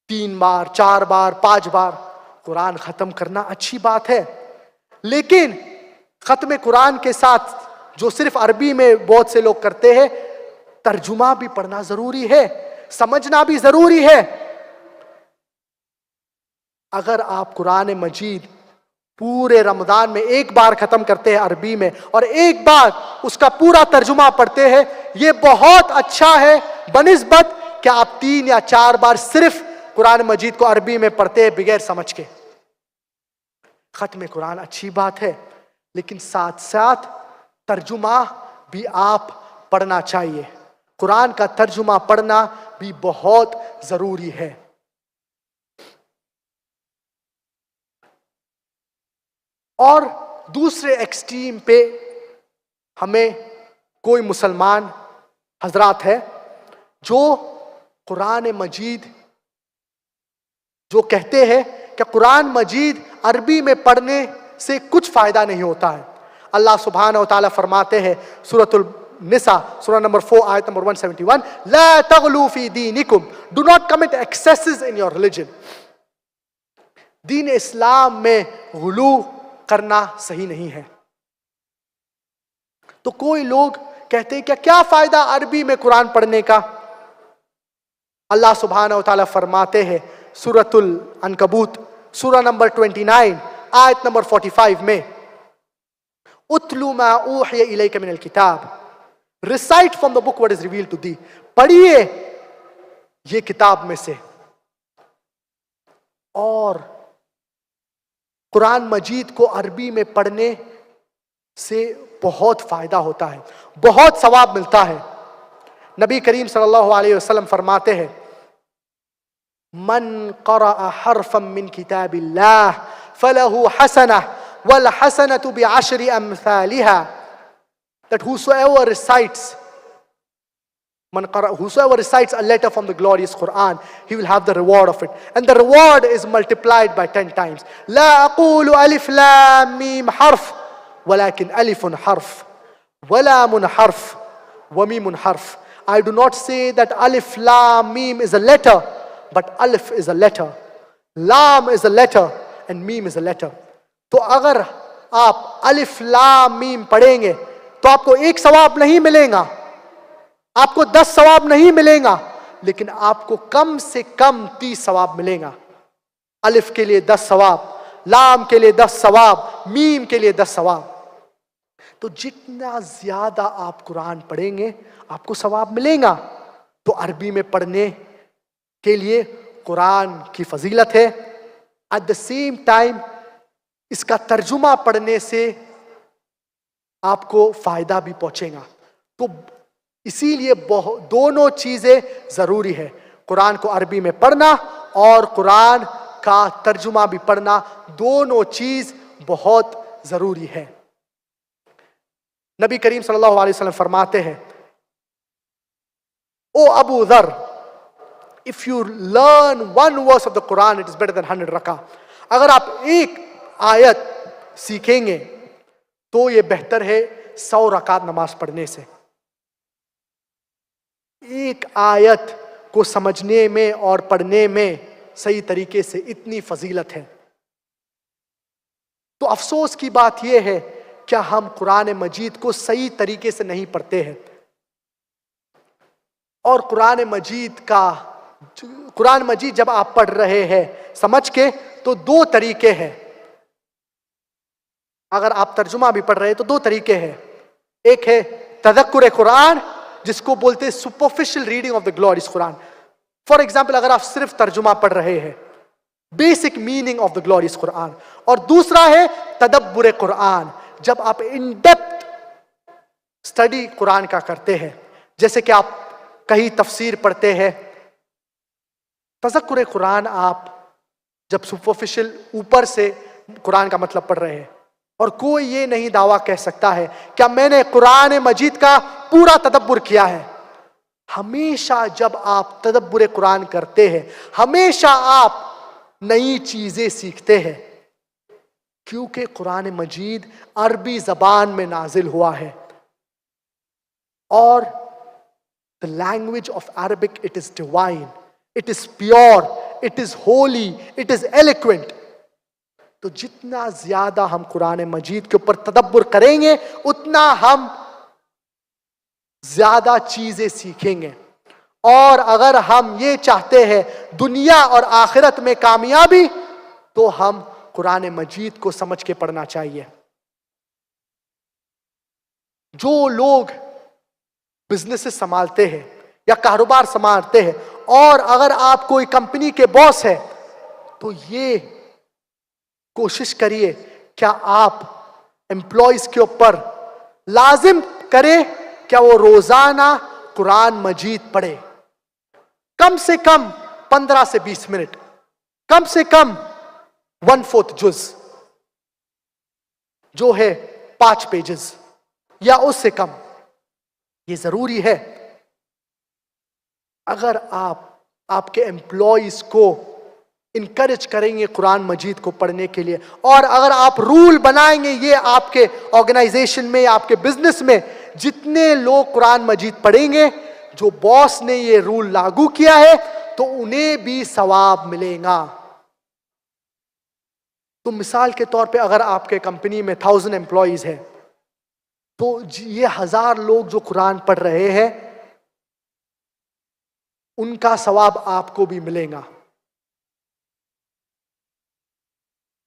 3 بار 4 بار 5 بار قرآن ختم کرنا اچھی بات ہے، لیکن ختم قرآن کے ساتھ جو صرف عربی میں بہت سے لوگ کرتے ہیں، ترجمہ بھی پڑھنا ضروری ہے، سمجھنا بھی ضروری ہے۔ اگر آپ قرآن مجید پورے رمضان میں ایک بار ختم کرتے ہیں عربی میں اور ایک بار اس کا پورا ترجمہ پڑھتے ہیں، یہ بہت اچھا ہے بنسبت کہ آپ 3 یا 4 بار صرف قرآن مجید کو عربی میں پڑھتے ہیں بغیر سمجھ کے۔ ختم قرآن اچھی بات ہے، لیکن ساتھ ساتھ ترجمہ بھی آپ پڑھنا چاہیے۔ قرآن کا ترجمہ پڑھنا بھی بہت ضروری ہے۔ اور دوسرے ایکسٹریم پہ ہمیں کوئی مسلمان حضرات ہے جو قرآن مجید جو کہتے ہیں کہ قرآن مجید عربی میں پڑھنے سے کچھ فائدہ نہیں ہوتا ہے۔ اللہ سبحانہ و تعالیٰ فرماتے ہیں سورۃ النساء سورہ نمبر 4 آیت نمبر 171، لا تغلو فی دینکم، do not commit excesses in your religion. دین اسلام میں غلو کرنا صحیح نہیں ہے۔ تو کوئی لوگ کہتے ہیں کہ کیا فائدہ عربی میں قرآن پڑھنے کا؟ اللہ سبحانہ و تعالیٰ فرماتے ہیں سورۃ العنکبوت سورہ نمبر 29 آیت نمبر 45 میں، اتلو ما اوحی الیک من الکتاب، recite from the book what is revealed to thee, پڑھیے یہ کتاب میں سے۔ اور قرآن مجید کو عربی میں پڑھنے سے بہت فائدہ ہوتا ہے، بہت ثواب ملتا ہے۔ نبی کریم صلی اللہ علیہ وسلم فرماتے ہیں، من قرأ حرفا من کتاب اللہ فلہ حسنہ والحسنة بعشر امثالها، that whosoever recites a letter from the glorious Quran, he will have the reward of it, and the reward is multiplied by 10 times. لا أقول ألف لام ميم حرف ولكن ألف حرف ولام حرف وميم حرف. I do not say that alif lam mim is a letter, but alif is a letter, lam is a letter, and mim is a letter. تو اگر آپ الف لام میم پڑھیں گے تو آپ کو 1 ثواب نہیں ملے گا، آپ کو 10 ثواب نہیں ملے گا، لیکن آپ کو کم سے کم 30 ثواب ملے گا۔ الف کے لیے 10 ثواب، لام کے لیے 10 ثواب، میم کے لیے 10 ثواب۔ تو جتنا زیادہ آپ قرآن پڑھیں گے آپ کو ثواب ملے گا۔ تو عربی میں پڑھنے کے لیے قرآن کی فضیلت ہے، ایٹ دا سیم ٹائم اس کا ترجمہ پڑھنے سے آپ کو فائدہ بھی پہنچے گا۔ تو اسی لیے دونوں چیزیں ضروری ہے، قرآن کو عربی میں پڑھنا اور قرآن کا ترجمہ بھی پڑھنا، دونوں چیز بہت ضروری ہے۔ نبی کریم صلی اللہ علیہ وسلم فرماتے ہیں، او ابو ذر، if you learn one verse of the Quran, it is better than 100 rakah. اگر آپ ایک آیت سیکھیں گے تو یہ بہتر ہے 100 رکعت نماز پڑھنے سے۔ ایک آیت کو سمجھنے میں اور پڑھنے میں صحیح طریقے سے اتنی فضیلت ہے۔ تو افسوس کی بات یہ ہے کہ ہم قرآن مجید کو صحیح طریقے سے نہیں پڑھتے ہیں۔ اور قرآن مجید جب آپ پڑھ رہے ہیں سمجھ کے تو 2 طریقے ہیں۔ اگر آپ ترجمہ بھی پڑھ رہے ہیں تو 2 طریقے ہیں، ایک ہے تذکر قرآن جس کو بولتے ہیں superficial reading of the glorious Quran. For example اگر آپ صرف ترجمہ پڑھ رہے ہیں، basic meaning of the glorious Quran, اور دوسرا ہے تدبر قرآن، جب آپ ان ڈیپتھ اسٹڈی قرآن کا کرتے ہیں، جیسے کہ آپ کہیں تفسیر پڑھتے ہیں۔ تذکر قرآن آپ جب سپرفیشل اوپر سے قرآن کا مطلب پڑھ رہے ہیں، اور کوئی یہ نہیں دعویٰ کہہ سکتا ہے کہ میں نے قرآن مجید کا پورا تدبر کیا ہے۔ ہمیشہ جب آپ تدبر قرآن کرتے ہیں ہمیشہ آپ نئی چیزیں سیکھتے ہیں، کیونکہ قرآن مجید عربی زبان میں نازل ہوا ہے، اور the language of Arabic, it is divine, it is pure, it is holy, it is eloquent. تو جتنا زیادہ ہم قرآن مجید کے اوپر تدبر کریں گے اتنا ہم زیادہ چیزیں سیکھیں گے. اور اگر ہم یہ چاہتے ہیں دنیا اور آخرت میں کامیابی, تو ہم قرآن مجید کو سمجھ کے پڑھنا چاہیے. جو لوگ بزنس سنبھالتے ہیں یا کاروبار سنبھالتے ہیں, اور اگر آپ کوئی کمپنی کے باس ہے, تو یہ کوشش کریے کیا آپ امپلائیز کے اوپر لازم کریں کیا وہ روزانہ قرآن مجید پڑھے, کم سے کم 15 سے 20 منٹ, کم سے کم 1/4 جز جو ہے 5 پیجز یا اس سے کم. یہ ضروری ہے. اگر آپ کے امپلائیز کو انکریج کریں گے قرآن مجید کو پڑھنے کے لیے, اور اگر آپ رول بنائیں گے, یہ آپ کے آرگنائزیشن میں یا آپ کے بزنس میں جتنے لوگ قرآن مجید پڑھیں گے, جو باس نے یہ رول لاگو کیا ہے, تو انہیں بھی ثواب ملے گا. تو مثال کے طور پہ اگر آپ کے کمپنی میں 1000 امپلائیز ہے, تو یہ 1000 لوگ جو قرآن پڑھ رہے ہیں, ان کا ثواب آپ کو بھی ملے گا.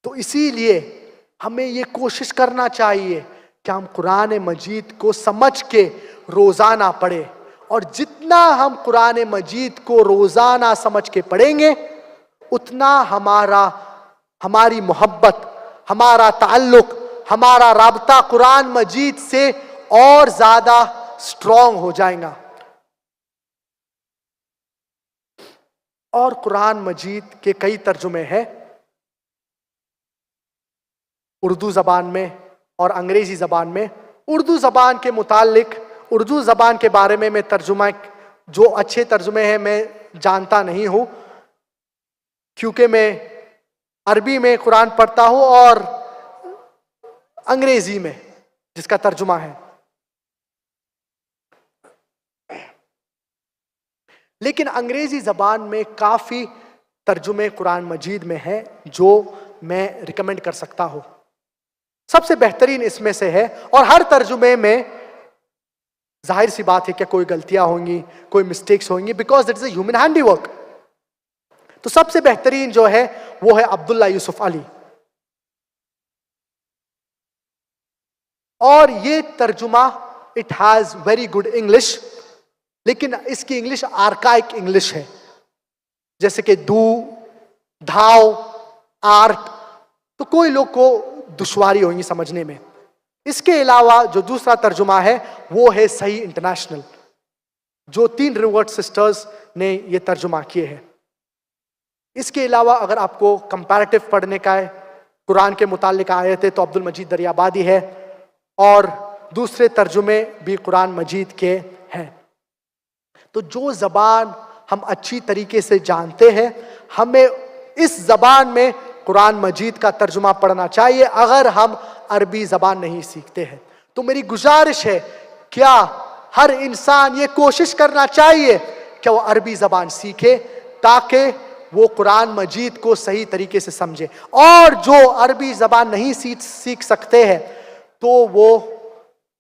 تو اسی لیے ہمیں یہ کوشش کرنا چاہیے کہ ہم قرآن مجید کو سمجھ کے روزانہ پڑھیں, اور جتنا ہم قرآن مجید کو روزانہ سمجھ کے پڑھیں گے, اتنا ہماری محبت, ہمارا تعلق, ہمارا رابطہ قرآن مجید سے اور زیادہ سٹرونگ ہو جائے گا. اور قرآن مجید کے کئی ترجمے ہیں اردو زبان میں اور انگریزی زبان میں. اردو زبان کے متعلق, اردو زبان کے بارے میں ترجمہ جو اچھے ترجمے ہیں میں جانتا نہیں ہوں, کیونکہ میں عربی میں قرآن پڑھتا ہوں اور انگریزی میں جس کا ترجمہ ہے. لیکن انگریزی زبان میں کافی ترجمے قرآن مجید میں ہیں جو میں ریکمینڈ کر سکتا ہوں. سب سے بہترین اس میں سے ہے, اور ہر ترجمے میں ظاہر سی بات ہے کہ کوئی غلطیاں ہوں گی, کوئی مسٹیکس ہوں گی, because that is a human handy work. تو سب سے بہترین جو ہے وہ ہے عبداللہ یوسف علی, اور یہ ترجمہ it has very good English, لیکن اس کی انگلش آرکائک انگلش ہے, جیسے کہ دھاؤ, آرٹ, تو کوئی لوگ کو دشواری ہوگی سمجھنے میں. اس کے علاوہ جو دوسرا ترجمہ ہے وہ ہے صحیح انٹرنیشنل, جو 3 ریورٹ سسٹرز نے یہ ترجمہ کیے ہیں. اس کے علاوہ اگر آپ کو کمپیریٹو پڑھنے کا ہے, قرآن کے متعلق آیتیں, تو عبد المجید دریابادی ہے, اور دوسرے ترجمے بھی قرآن مجید کے ہیں. تو جو زبان ہم اچھی طریقے سے جانتے ہیں, ہمیں اس زبان میں قرآن مجید کا ترجمہ پڑھنا چاہیے. اگر ہم عربی زبان نہیں سیکھتے ہیں تو میری گزارش ہے کیا ہر انسان یہ کوشش کرنا چاہیے کہ وہ عربی زبان سیکھے, تاکہ وہ قرآن مجید کو صحیح طریقے سے سمجھے. اور جو عربی زبان نہیں سیکھ سکتے ہیں تو وہ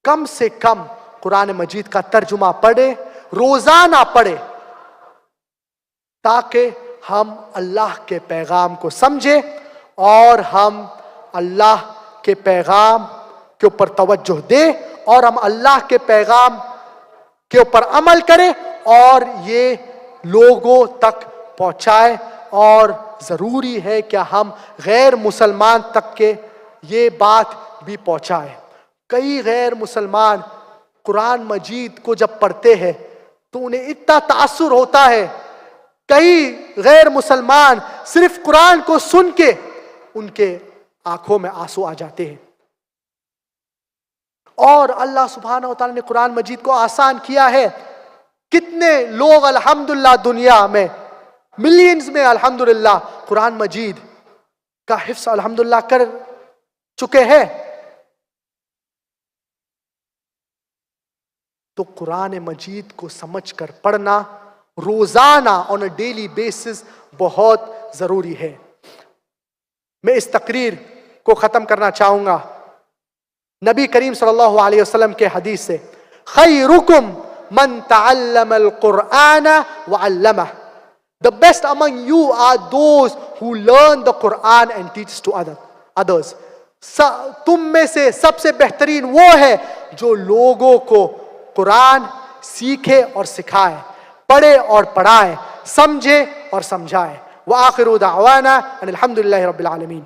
کم سے کم قرآن مجید کا ترجمہ پڑھے, روزانہ پڑھے, تاکہ ہم اللہ کے پیغام کو سمجھیں اور ہم اللہ کے پیغام کے اوپر توجہ دیں, اور ہم اللہ کے پیغام کے اوپر عمل کریں, اور یہ لوگوں تک پہنچائے. اور ضروری ہے کہ ہم غیر مسلمان تک کے یہ بات بھی پہنچائیں. کئی غیر مسلمان قرآن مجید کو جب پڑھتے ہیں تو انہیں اتنا تاثر ہوتا ہے, کئی غیر مسلمان صرف قرآن کو سن کے ان کے آنکھوں میں آنسو آ جاتے ہیں. اور اللہ سبحانہ و تعالیٰ نے قرآن مجید کو آسان کیا ہے. کتنے لوگ الحمدللہ دنیا میں ملینز میں الحمدللہ قرآن مجید کا حفظ الحمدللہ کر چکے ہیں. تو قرآن مجید کو سمجھ کر پڑھنا روزانہ آن اے ڈیلی بیسس بہت ضروری ہے. میں اس تقریر کو ختم کرنا چاہوں گا نبی کریم صلی اللہ علیہ وسلم کے حدیث سے. خیرکم من تعلم القرآن وعلمہ. The best among you are those who learn the Quran and teach to others. تم میں سے سب سے بہترین وہ ہے جو لوگوں کو قرآن سیکھے اور سکھائے، پڑھے اور پڑھائے، سمجھے اور سمجھائے. وآخر دعوانا ان الحمد للہ رب العالمین.